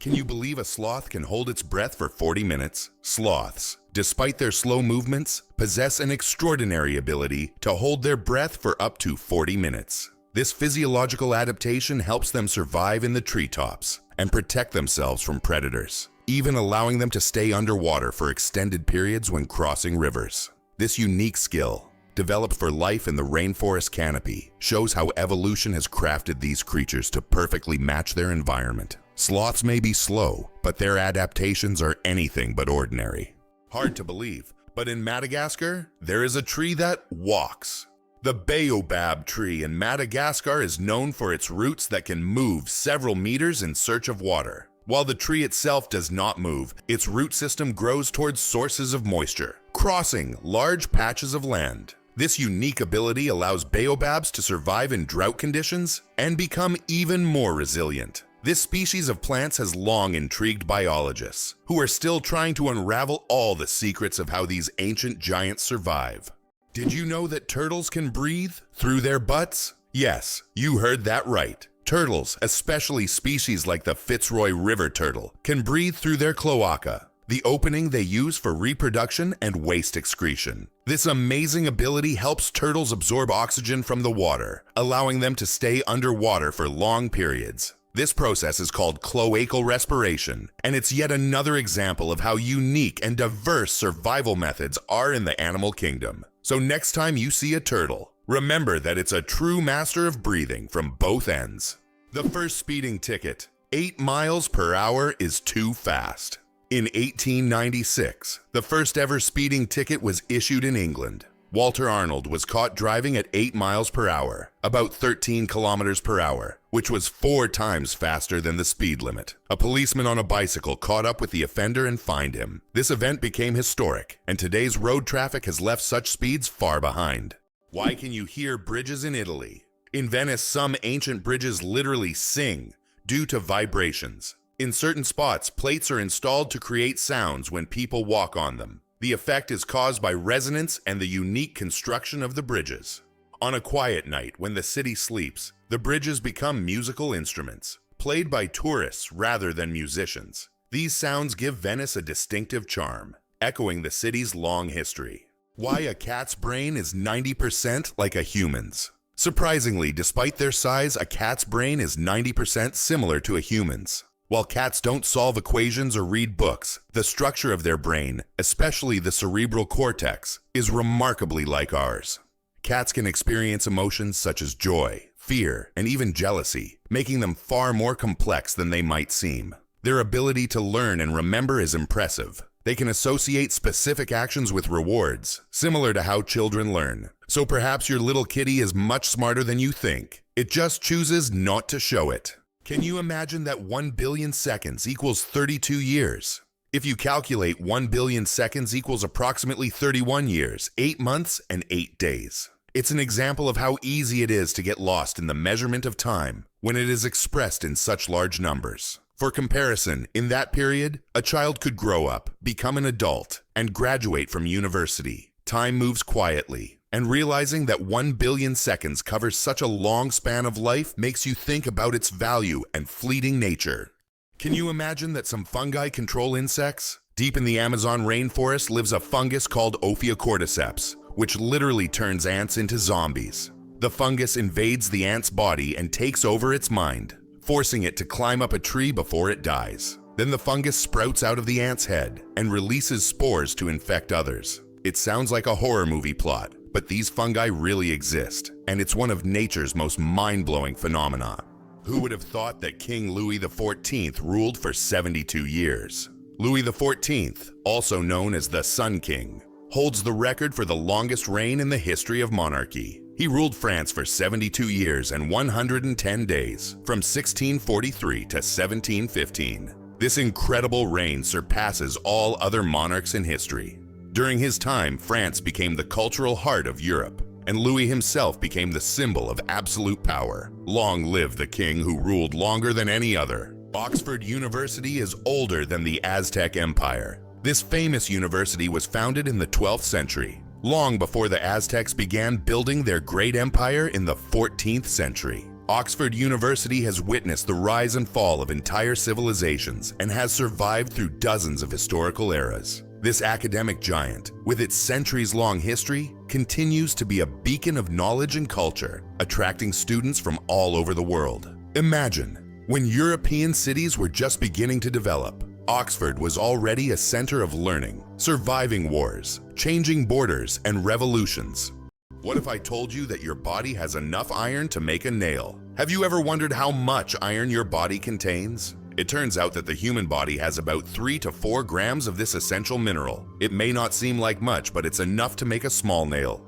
Can you believe a sloth can hold its breath for 40 minutes? Sloths, despite their slow movements, possess an extraordinary ability to hold their breath for up to 40 minutes. This physiological adaptation helps them survive in the treetops and protect themselves from predators, even allowing them to stay underwater for extended periods when crossing rivers. This unique skill, developed for life in the rainforest canopy, shows how evolution has crafted these creatures to perfectly match their environment. Sloths may be slow, but their adaptations are anything but ordinary. Hard to believe, but in Madagascar, there is a tree that walks. The baobab tree in Madagascar is known for its roots that can move several meters in search of water. While the tree itself does not move, its root system grows towards sources of moisture, crossing large patches of land. This unique ability allows baobabs to survive in drought conditions and become even more resilient. This species of plants has long intrigued biologists, who are still trying to unravel all the secrets of how these ancient giants survive. Did you know that turtles can breathe through their butts? Yes, you heard that right. Turtles, especially species like the Fitzroy River turtle, can breathe through their cloaca, the opening they use for reproduction and waste excretion. This amazing ability helps turtles absorb oxygen from the water, allowing them to stay underwater for long periods. This process is called cloacal respiration, and it's yet another example of how unique and diverse survival methods are in the animal kingdom. So next time you see a turtle, remember that it's a true master of breathing from both ends. The first speeding ticket, 8 miles per hour is too fast. In 1896, the first ever speeding ticket was issued in England. Walter Arnold was caught driving at 8 miles per hour, about 13 kilometers per hour, which was 4 times faster than the speed limit. A policeman on a bicycle caught up with the offender and fined him. This event became historic, and today's road traffic has left such speeds far behind. Why can you hear bridges in Italy? In Venice, some ancient bridges literally sing due to vibrations. In certain spots, plates are installed to create sounds when people walk on them. The effect is caused by resonance and the unique construction of the bridges. On a quiet night when the city sleeps, the bridges become musical instruments, played by tourists rather than musicians. These sounds give Venice a distinctive charm, echoing the city's long history. Why a cat's brain is 90% like a human's. Surprisingly, despite their size, a cat's brain is 90% similar to a human's. While cats don't solve equations or read books, the structure of their brain, especially the cerebral cortex, is remarkably like ours. Cats can experience emotions such as joy, fear, and even jealousy, making them far more complex than they might seem. Their ability to learn and remember is impressive. They can associate specific actions with rewards, similar to how children learn. So perhaps your little kitty is much smarter than you think. It just chooses not to show it. Can you imagine that 1 billion seconds equals 32 years? If you calculate 1 billion seconds equals approximately 31 years, 8 months, and 8 days. It's an example of how easy it is to get lost in the measurement of time when it is expressed in such large numbers. For comparison, in that period, a child could grow up, become an adult, and graduate from university. Time moves quietly, and realizing that 1 billion seconds covers such a long span of life makes you think about its value and fleeting nature. Can you imagine that some fungi control insects? Deep in the Amazon rainforest lives a fungus called Ophiocordyceps, which literally turns ants into zombies. The fungus invades the ant's body and takes over its mind, forcing it to climb up a tree before it dies. Then the fungus sprouts out of the ant's head and releases spores to infect others. It sounds like a horror movie plot, but these fungi really exist, and it's one of nature's most mind-blowing phenomena. Who would have thought that King Louis XIV ruled for 72 years? Louis XIV, also known as the Sun King, holds the record for the longest reign in the history of monarchy. He ruled France for 72 years and 110 days, from 1643 to 1715. This incredible reign surpasses all other monarchs in history. During his time, France became the cultural heart of Europe, and Louis himself became the symbol of absolute power. Long live the king who ruled longer than any other. Oxford University is older than the Aztec Empire. This famous university was founded in the 12th century, long before the Aztecs began building their great empire in the 14th century. Oxford University has witnessed the rise and fall of entire civilizations and has survived through dozens of historical eras. This academic giant, with its centuries-long history, continues to be a beacon of knowledge and culture, attracting students from all over the world. Imagine, when European cities were just beginning to develop, Oxford was already a center of learning, surviving wars, changing borders, and revolutions. What if I told you that your body has enough iron to make a nail? Have you ever wondered how much iron your body contains? It turns out that the human body has about 3 to 4 grams of this essential mineral. It may not seem like much, but it's enough to make a small nail.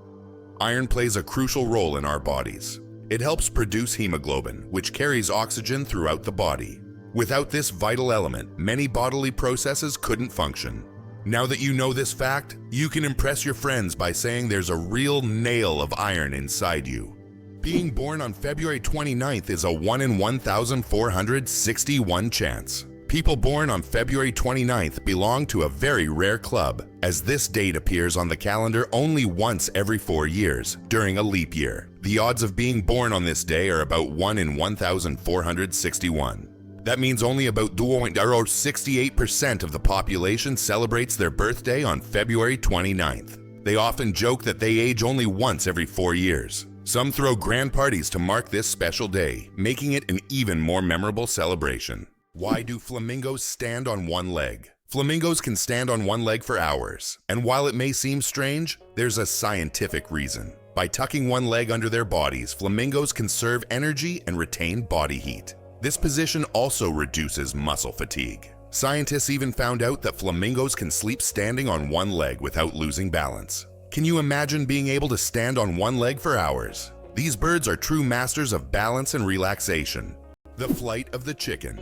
Iron plays a crucial role in our bodies. It helps produce hemoglobin, which carries oxygen throughout the body. Without this vital element, many bodily processes couldn't function. Now that you know this fact, you can impress your friends by saying there's a real nail of iron inside you. Being born on February 29th is a 1 in 1,461 chance. People born on February 29th belong to a very rare club, as this date appears on the calendar only once every 4 years, during a leap year. The odds of being born on this day are about 1 in 1,461. That means only about 68% of the population celebrates their birthday on February 29th. They often joke that they age only once every 4 years. Some throw grand parties to mark this special day, making it an even more memorable celebration. Why do flamingos stand on one leg? Flamingos can stand on one leg for hours, and while it may seem strange, there's a scientific reason. By tucking one leg under their bodies, flamingos conserve energy and retain body heat. This position also reduces muscle fatigue. Scientists even found out that flamingos can sleep standing on one leg without losing balance. Can you imagine being able to stand on one leg for hours? These birds are true masters of balance and relaxation. The flight of the chicken.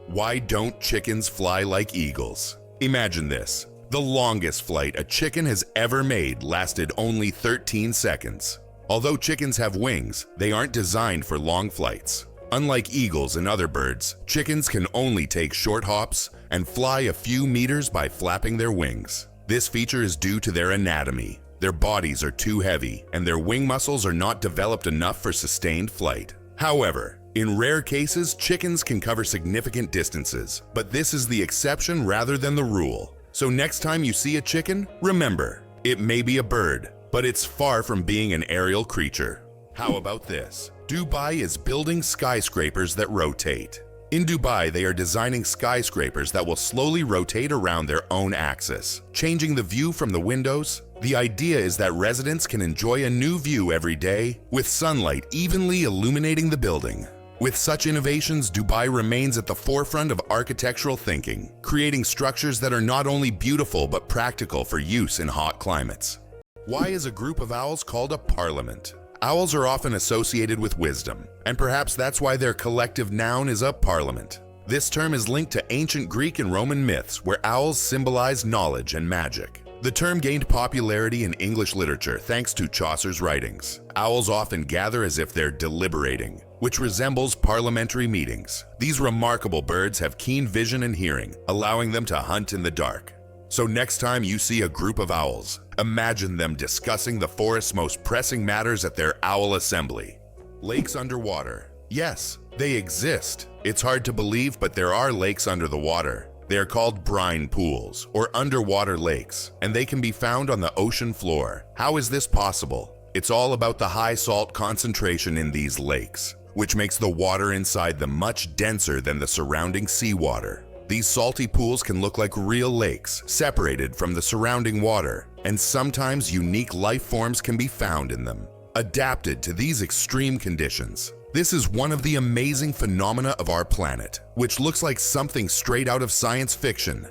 Why don't chickens fly like eagles? Imagine this. The longest flight a chicken has ever made lasted only 13 seconds. Although chickens have wings, they aren't designed for long flights. Unlike eagles and other birds, chickens can only take short hops and fly a few meters by flapping their wings. This feature is due to their anatomy. Their bodies are too heavy, and their wing muscles are not developed enough for sustained flight. However, in rare cases, chickens can cover significant distances, but this is the exception rather than the rule. So next time you see a chicken, remember, it may be a bird, but it's far from being an aerial creature. How about this? Dubai is building skyscrapers that rotate. In Dubai, they are designing skyscrapers that will slowly rotate around their own axis, changing the view from the windows. The idea is that residents can enjoy a new view every day, with sunlight evenly illuminating the building. With such innovations, Dubai remains at the forefront of architectural thinking, creating structures that are not only beautiful but practical for use in hot climates. Why is a group of owls called a parliament? Owls are often associated with wisdom, and perhaps that's why their collective noun is a parliament. This term is linked to ancient Greek and Roman myths where owls symbolize knowledge and magic. The term gained popularity in English literature thanks to Chaucer's writings. Owls often gather as if they're deliberating, which resembles parliamentary meetings. These remarkable birds have keen vision and hearing, allowing them to hunt in the dark. So next time you see a group of owls, imagine them discussing the forest's most pressing matters at their owl assembly. Lakes underwater. Yes, they exist. It's hard to believe, but there are lakes under the water. They are called brine pools, or underwater lakes, and they can be found on the ocean floor. How is this possible? It's all about the high salt concentration in these lakes, which makes the water inside them much denser than the surrounding seawater. These salty pools can look like real lakes, separated from the surrounding water, and sometimes unique life forms can be found in them, adapted to these extreme conditions. This is one of the amazing phenomena of our planet, which looks like something straight out of science fiction.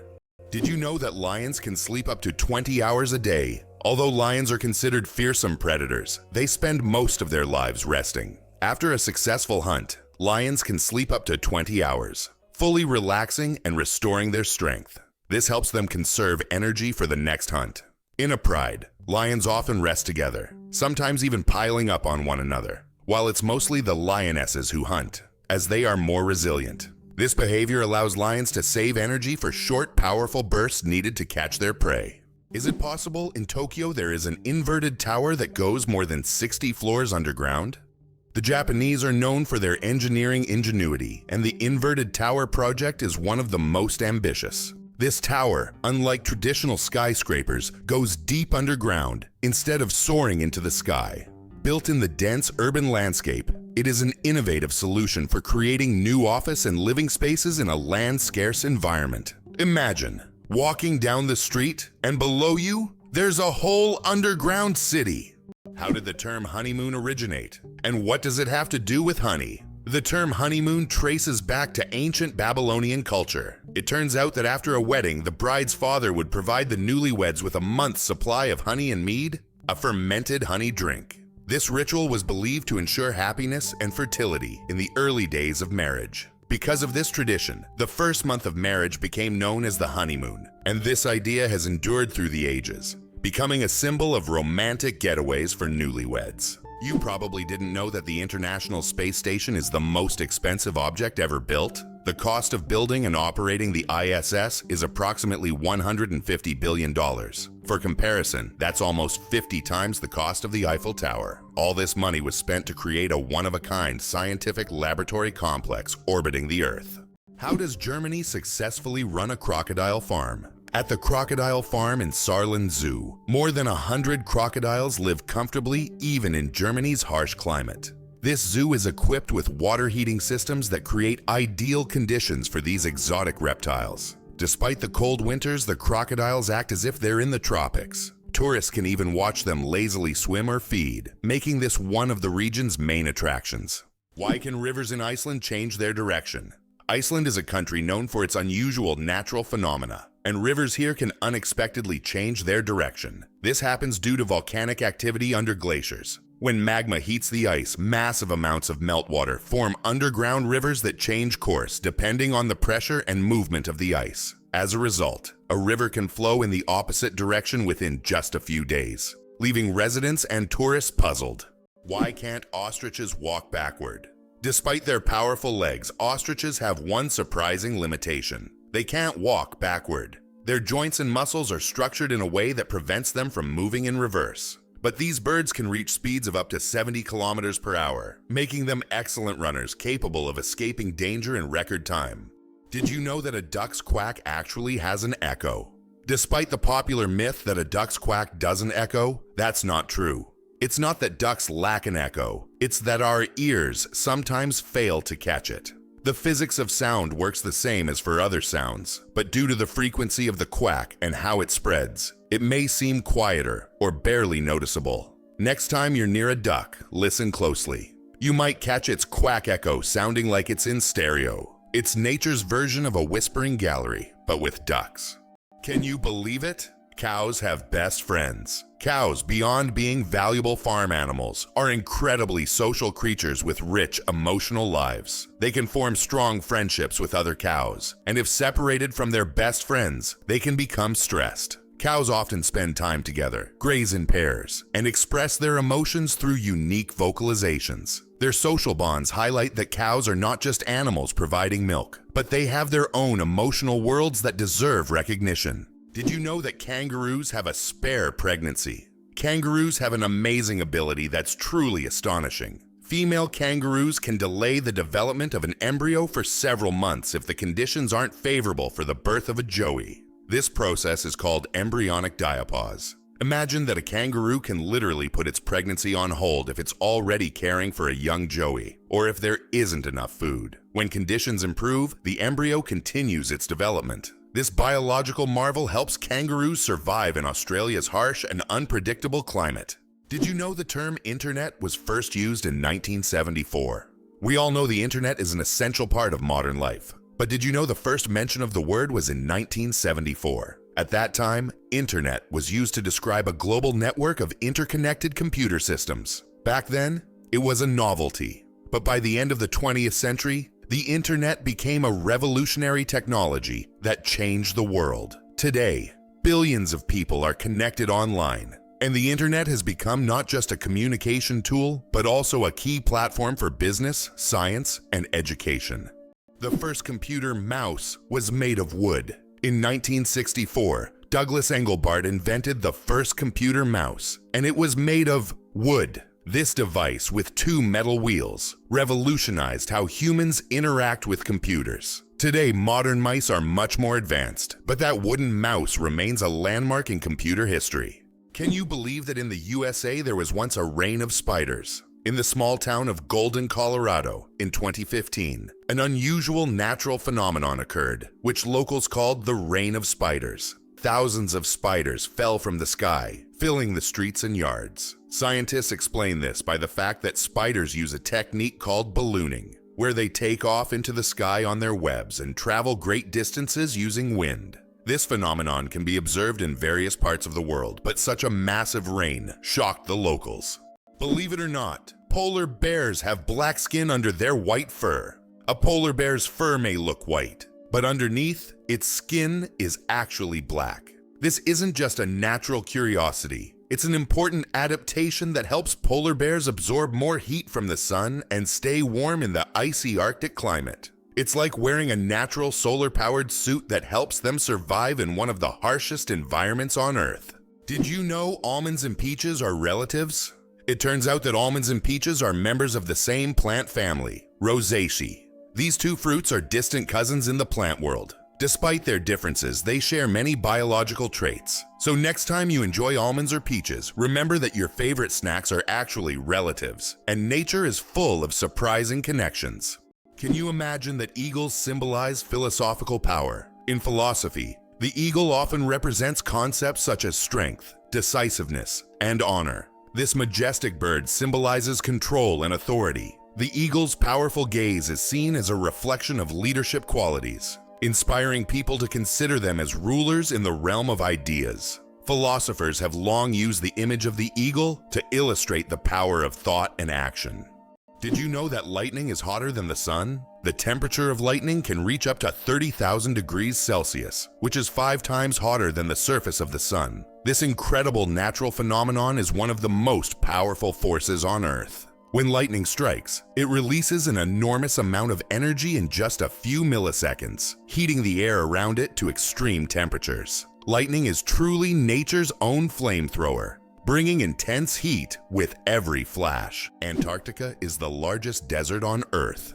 Did you know that lions can sleep up to 20 hours a day? Although lions are considered fearsome predators, they spend most of their lives resting. After a successful hunt, lions can sleep up to 20 hours, fully relaxing and restoring their strength. This helps them conserve energy for the next hunt. In a pride, lions often rest together, sometimes even piling up on one another, while it's mostly the lionesses who hunt, as they are more resilient. This behavior allows lions to save energy for short, powerful bursts needed to catch their prey. Is it possible in Tokyo there is an inverted tower that goes more than 60 floors underground? The Japanese are known for their engineering ingenuity, and the inverted tower project is one of the most ambitious. This tower, unlike traditional skyscrapers, goes deep underground instead of soaring into the sky. Built in the dense urban landscape, it is an innovative solution for creating new office and living spaces in a land-scarce environment. Imagine walking down the street, and below you, there's a whole underground city. How did the term honeymoon originate? And what does it have to do with honey? The term honeymoon traces back to ancient Babylonian culture. It turns out that after a wedding, the bride's father would provide the newlyweds with a month's supply of honey and mead, a fermented honey drink. This ritual was believed to ensure happiness and fertility in the early days of marriage. Because of this tradition, the first month of marriage became known as the honeymoon, and this idea has endured through the ages, becoming a symbol of romantic getaways for newlyweds. You probably didn't know that the International Space Station is the most expensive object ever built. The cost of building and operating the ISS is approximately $150 billion. For comparison, that's almost 50 times the cost of the Eiffel Tower. All this money was spent to create a one-of-a-kind scientific laboratory complex orbiting the Earth. How does Germany successfully run a crocodile farm? At the crocodile farm in Saarland Zoo, more than 100 crocodiles live comfortably even in Germany's harsh climate. This zoo is equipped with water heating systems that create ideal conditions for these exotic reptiles. Despite the cold winters, the crocodiles act as if they're in the tropics. Tourists can even watch them lazily swim or feed, making this one of the region's main attractions. Why can rivers in Iceland change their direction? Iceland is a country known for its unusual natural phenomena, and rivers here can unexpectedly change their direction. This happens due to volcanic activity under glaciers. When magma heats the ice, massive amounts of meltwater form underground rivers that change course depending on the pressure and movement of the ice. As a result, a river can flow in the opposite direction within just a few days, leaving residents and tourists puzzled. Why can't ostriches walk backward? Despite their powerful legs, ostriches have one surprising limitation. They can't walk backward. Their joints and muscles are structured in a way that prevents them from moving in reverse. But these birds can reach speeds of up to 70 kilometers per hour, making them excellent runners capable of escaping danger in record time. Did you know that a duck's quack actually has an echo? Despite the popular myth that a duck's quack doesn't echo, that's not true. It's not that ducks lack an echo, it's that our ears sometimes fail to catch it. The physics of sound works the same as for other sounds, but due to the frequency of the quack and how it spreads, it may seem quieter or barely noticeable. Next time you're near a duck, listen closely. You might catch its quack echo sounding like it's in stereo. It's nature's version of a whispering gallery, but with ducks. Can you believe it? Cows have best friends. Cows, beyond being valuable farm animals, are incredibly social creatures with rich emotional lives. They can form strong friendships with other cows, and if separated from their best friends, they can become stressed. Cows often spend time together, graze in pairs, and express their emotions through unique vocalizations. Their social bonds highlight that cows are not just animals providing milk, but they have their own emotional worlds that deserve recognition. Did you know that kangaroos have a spare pregnancy? Kangaroos have an amazing ability that's truly astonishing. Female kangaroos can delay the development of an embryo for several months if the conditions aren't favorable for the birth of a joey. This process is called embryonic diapause. Imagine that a kangaroo can literally put its pregnancy on hold if it's already caring for a young joey, or if there isn't enough food. When conditions improve, the embryo continues its development. This biological marvel helps kangaroos survive in Australia's harsh and unpredictable climate. Did you know the term internet was first used in 1974? We all know the internet is an essential part of modern life. But did you know the first mention of the word was in 1974? At that time, internet was used to describe a global network of interconnected computer systems. Back then, it was a novelty. But by the end of the 20th century, the internet became a revolutionary technology that changed the world. Today, billions of people are connected online, and the internet has become not just a communication tool, but also a key platform for business, science, and education. The first computer mouse was made of wood. In 1964, Douglas Engelbart invented the first computer mouse, and it was made of wood. This device, with two metal wheels, revolutionized how humans interact with computers. Today, modern mice are much more advanced, but that wooden mouse remains a landmark in computer history. Can you believe that in the USA there was once a reign of spiders? In the small town of Golden, Colorado, in 2015, an unusual natural phenomenon occurred, which locals called the reign of spiders. Thousands of spiders fell from the sky, filling the streets and yards. Scientists explain this by the fact that spiders use a technique called ballooning, where they take off into the sky on their webs and travel great distances using wind. This phenomenon can be observed in various parts of the world, but such a massive rain shocked the locals. Believe it or not, polar bears have black skin under their white fur. A polar bear's fur may look white, but underneath, its skin is actually black. This isn't just a natural curiosity. It's an important adaptation that helps polar bears absorb more heat from the sun and stay warm in the icy Arctic climate. It's like wearing a natural solar-powered suit that helps them survive in one of the harshest environments on Earth. Did you know almonds and peaches are relatives? It turns out that almonds and peaches are members of the same plant family, Rosaceae. These two fruits are distant cousins in the plant world. Despite their differences, they share many biological traits. So next time you enjoy almonds or peaches, remember that your favorite snacks are actually relatives, and nature is full of surprising connections. Can you imagine that eagles symbolize philosophical power? In philosophy, the eagle often represents concepts such as strength, decisiveness, and honor. This majestic bird symbolizes control and authority. The eagle's powerful gaze is seen as a reflection of leadership qualities, inspiring people to consider them as rulers in the realm of ideas. Philosophers have long used the image of the eagle to illustrate the power of thought and action. Did you know that lightning is hotter than the sun? The temperature of lightning can reach up to 30,000 degrees Celsius, which is 5 times hotter than the surface of the sun. This incredible natural phenomenon is one of the most powerful forces on Earth. When lightning strikes, it releases an enormous amount of energy in just a few milliseconds, heating the air around it to extreme temperatures. Lightning is truly nature's own flamethrower, bringing intense heat with every flash. Antarctica is the largest desert on Earth.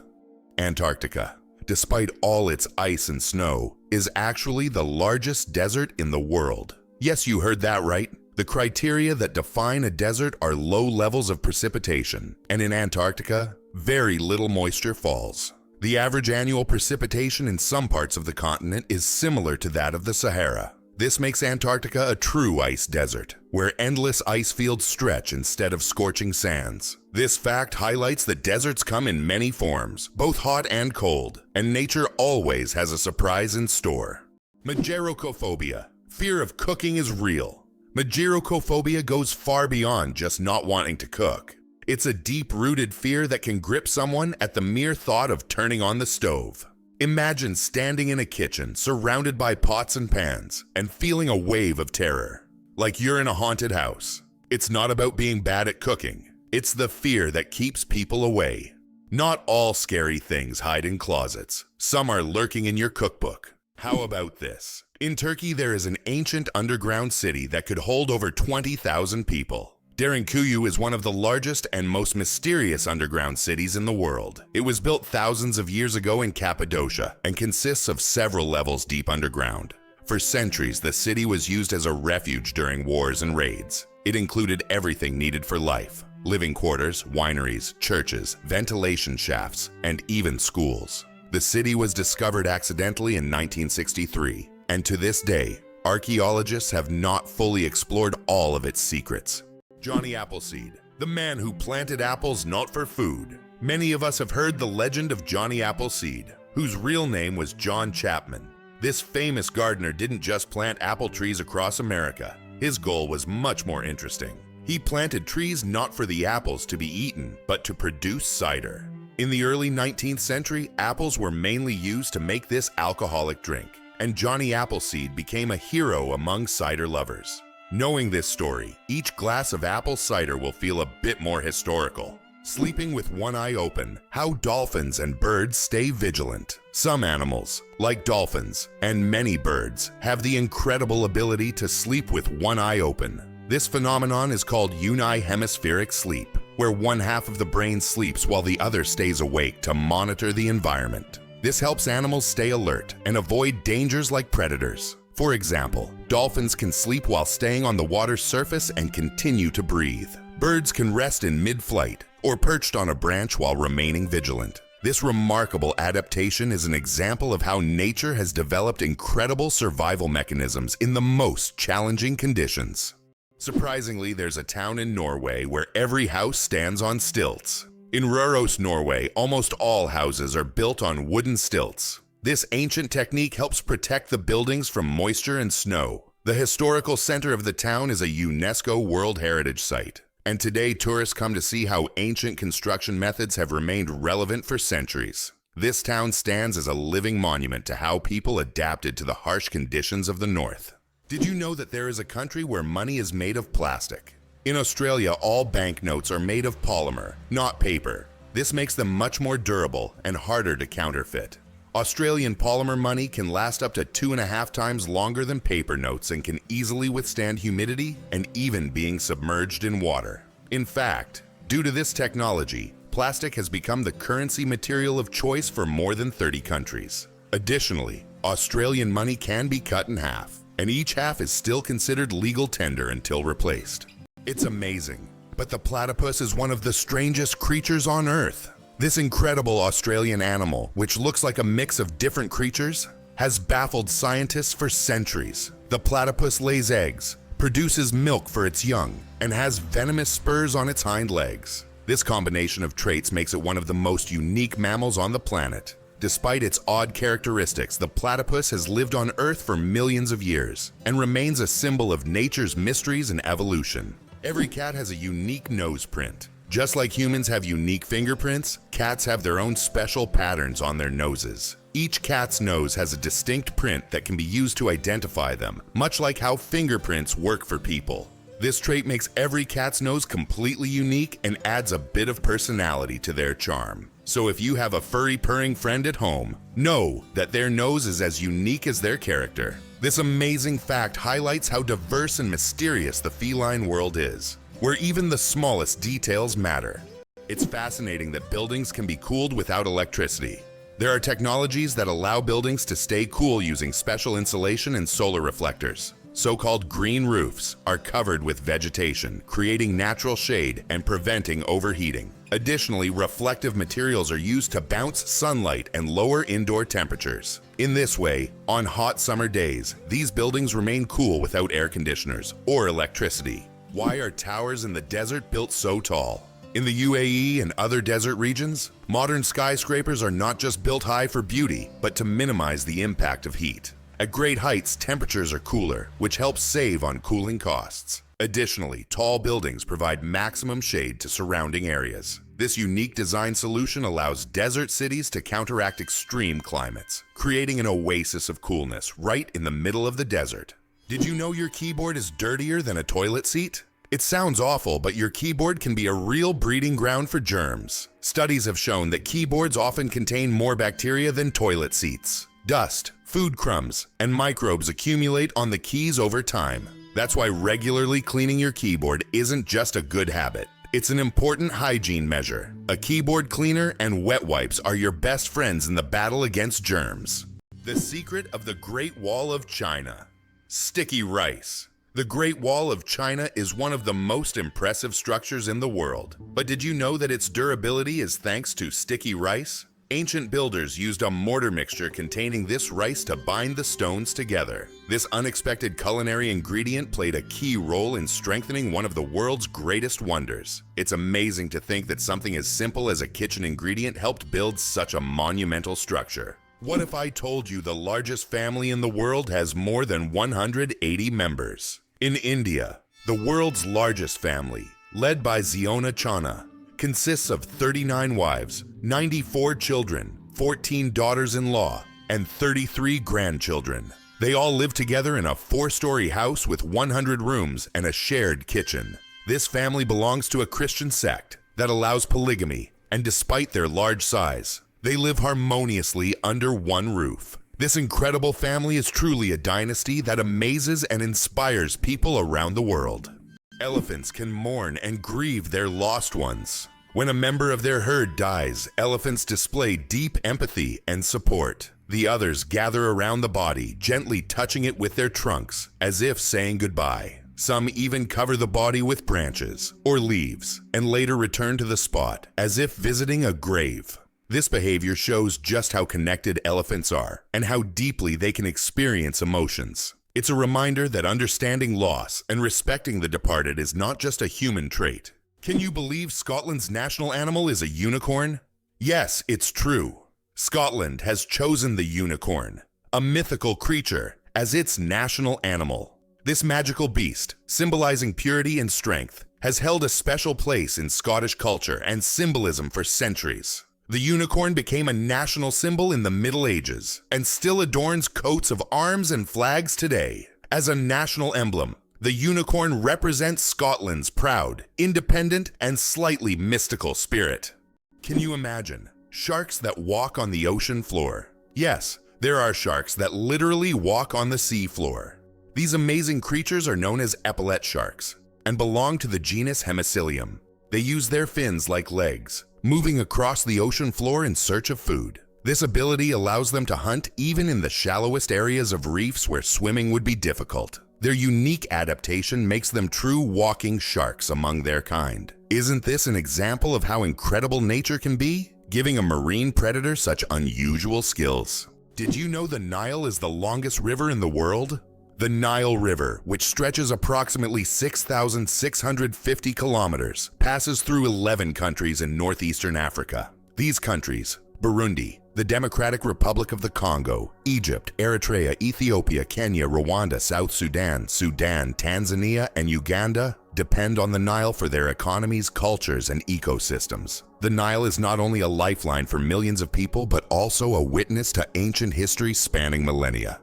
Antarctica, despite all its ice and snow, is actually the largest desert in the world. Yes, you heard that right. The criteria that define a desert are low levels of precipitation, and in Antarctica, very little moisture falls. The average annual precipitation in some parts of the continent is similar to that of the Sahara. This makes Antarctica a true ice desert, where endless ice fields stretch instead of scorching sands. This fact highlights that deserts come in many forms, both hot and cold, and nature always has a surprise in store. Megarocophobia. Fear of cooking is real. Megarocophobia goes far beyond just not wanting to cook. It's a deep-rooted fear that can grip someone at the mere thought of turning on the stove. Imagine standing in a kitchen surrounded by pots and pans and feeling a wave of terror, like you're in a haunted house. It's not about being bad at cooking. It's the fear that keeps people away. Not all scary things hide in closets. Some are lurking in your cookbook. How about this? In Turkey, there is an ancient underground city that could hold over 20,000 people. Derinkuyu is one of the largest and most mysterious underground cities in the world. It was built thousands of years ago in Cappadocia and consists of several levels deep underground. For centuries, the city was used as a refuge during wars and raids. It included everything needed for life: living quarters, wineries, churches, ventilation shafts, and even schools. The city was discovered accidentally in 1963. And to this day, archaeologists have not fully explored all of its secrets. Johnny Appleseed, the man who planted apples not for food. Many of us have heard the legend of Johnny Appleseed, whose real name was John Chapman. This famous gardener didn't just plant apple trees across America. His goal was much more interesting. He planted trees not for the apples to be eaten, but to produce cider. In the early 19th century, apples were mainly used to make this alcoholic drink, and Johnny Appleseed became a hero among cider lovers. Knowing this story, each glass of apple cider will feel a bit more historical. Sleeping with one eye open, how dolphins and birds stay vigilant. Some animals, like dolphins and many birds, have the incredible ability to sleep with one eye open. This phenomenon is called unihemispheric sleep, where one half of the brain sleeps while the other stays awake to monitor the environment. This helps animals stay alert and avoid dangers like predators. For example, dolphins can sleep while staying on the water's surface and continue to breathe. Birds can rest in mid-flight or perched on a branch while remaining vigilant. This remarkable adaptation is an example of how nature has developed incredible survival mechanisms in the most challenging conditions. Surprisingly, there's a town in Norway where every house stands on stilts. In Røros, Norway, almost all houses are built on wooden stilts. This ancient technique helps protect the buildings from moisture and snow. The historical center of the town is a UNESCO World Heritage Site, and today tourists come to see how ancient construction methods have remained relevant for centuries. This town stands as a living monument to how people adapted to the harsh conditions of the north. Did you know that there is a country where money is made of plastic? In Australia, all banknotes are made of polymer, not paper. This makes them much more durable and harder to counterfeit. Australian polymer money can last up to 2.5 times longer than paper notes and can easily withstand humidity and even being submerged in water. In fact, due to this technology, plastic has become the currency material of choice for more than 30 countries. Additionally, Australian money can be cut in half, and each half is still considered legal tender until replaced. It's amazing, but the platypus is one of the strangest creatures on Earth. This incredible Australian animal, which looks like a mix of different creatures, has baffled scientists for centuries. The platypus lays eggs, produces milk for its young, and has venomous spurs on its hind legs. This combination of traits makes it one of the most unique mammals on the planet. Despite its odd characteristics, the platypus has lived on Earth for millions of years and remains a symbol of nature's mysteries and evolution. Every cat has a unique nose print. Just like humans have unique fingerprints, cats have their own special patterns on their noses. Each cat's nose has a distinct print that can be used to identify them, much like how fingerprints work for people. This trait makes every cat's nose completely unique and adds a bit of personality to their charm. So if you have a furry purring friend at home, know that their nose is as unique as their character. This amazing fact highlights how diverse and mysterious the feline world is, where even the smallest details matter. It's fascinating that buildings can be cooled without electricity. There are technologies that allow buildings to stay cool using special insulation and solar reflectors. So-called green roofs are covered with vegetation, creating natural shade and preventing overheating. Additionally, reflective materials are used to bounce sunlight and lower indoor temperatures. In this way, on hot summer days, these buildings remain cool without air conditioners or electricity. Why are towers in the desert built so tall? In the UAE and other desert regions, modern skyscrapers are not just built high for beauty, but to minimize the impact of heat. At great heights, temperatures are cooler, which helps save on cooling costs. Additionally, tall buildings provide maximum shade to surrounding areas. This unique design solution allows desert cities to counteract extreme climates, creating an oasis of coolness right in the middle of the desert. Did you know your keyboard is dirtier than a toilet seat? It sounds awful, but your keyboard can be a real breeding ground for germs. Studies have shown that keyboards often contain more bacteria than toilet seats. Dust, food crumbs, and microbes accumulate on the keys over time. That's why regularly cleaning your keyboard isn't just a good habit. It's an important hygiene measure. A keyboard cleaner and wet wipes are your best friends in the battle against germs. The secret of the Great Wall of China. Sticky rice. The Great Wall of China is one of the most impressive structures in the world. But did you know that its durability is thanks to sticky rice? Ancient builders used a mortar mixture containing this rice to bind the stones together. This unexpected culinary ingredient played a key role in strengthening one of the world's greatest wonders. It's amazing to think that something as simple as a kitchen ingredient helped build such a monumental structure. What if I told you the largest family in the world has more than 180 members? In India, the world's largest family, led by Ziona Chana, consists of 39 wives, 94 children, 14 daughters-in-law, and 33 grandchildren. They all live together in a 4-story house with 100 rooms and a shared kitchen. This family belongs to a Christian sect that allows polygamy, and despite their large size, they live harmoniously under one roof. This incredible family is truly a dynasty that amazes and inspires people around the world. Elephants can mourn and grieve their lost ones. When a member of their herd dies, elephants display deep empathy and support. The others gather around the body, gently touching it with their trunks, as if saying goodbye. Some even cover the body with branches or leaves, and later return to the spot, as if visiting a grave. This behavior shows just how connected elephants are, and how deeply they can experience emotions. It's a reminder that understanding loss and respecting the departed is not just a human trait. Can you believe Scotland's national animal is a unicorn? Yes, it's true. Scotland has chosen the unicorn, a mythical creature, as its national animal. This magical beast, symbolizing purity and strength, has held a special place in Scottish culture and symbolism for centuries. The unicorn became a national symbol in the Middle Ages and still adorns coats of arms and flags today. As a national emblem, the unicorn represents Scotland's proud, independent, and slightly mystical spirit. Can you imagine sharks that walk on the ocean floor? Yes, there are sharks that literally walk on the sea floor. These amazing creatures are known as epaulet sharks and belong to the genus Hemicillium. They use their fins like legs, moving across the ocean floor in search of food. This ability allows them to hunt even in the shallowest areas of reefs where swimming would be difficult. Their unique adaptation makes them true walking sharks among their kind. Isn't this an example of how incredible nature can be, giving a marine predator such unusual skills? Did you know the Nile is the longest river in the world? The Nile River, which stretches approximately 6,650 kilometers, passes through 11 countries in northeastern Africa. These countries, Burundi, the Democratic Republic of the Congo, Egypt, Eritrea, Ethiopia, Kenya, Rwanda, South Sudan, Tanzania, and Uganda, depend on the Nile for their economies, cultures, and ecosystems. The Nile is not only a lifeline for millions of people, but also a witness to ancient history spanning millennia.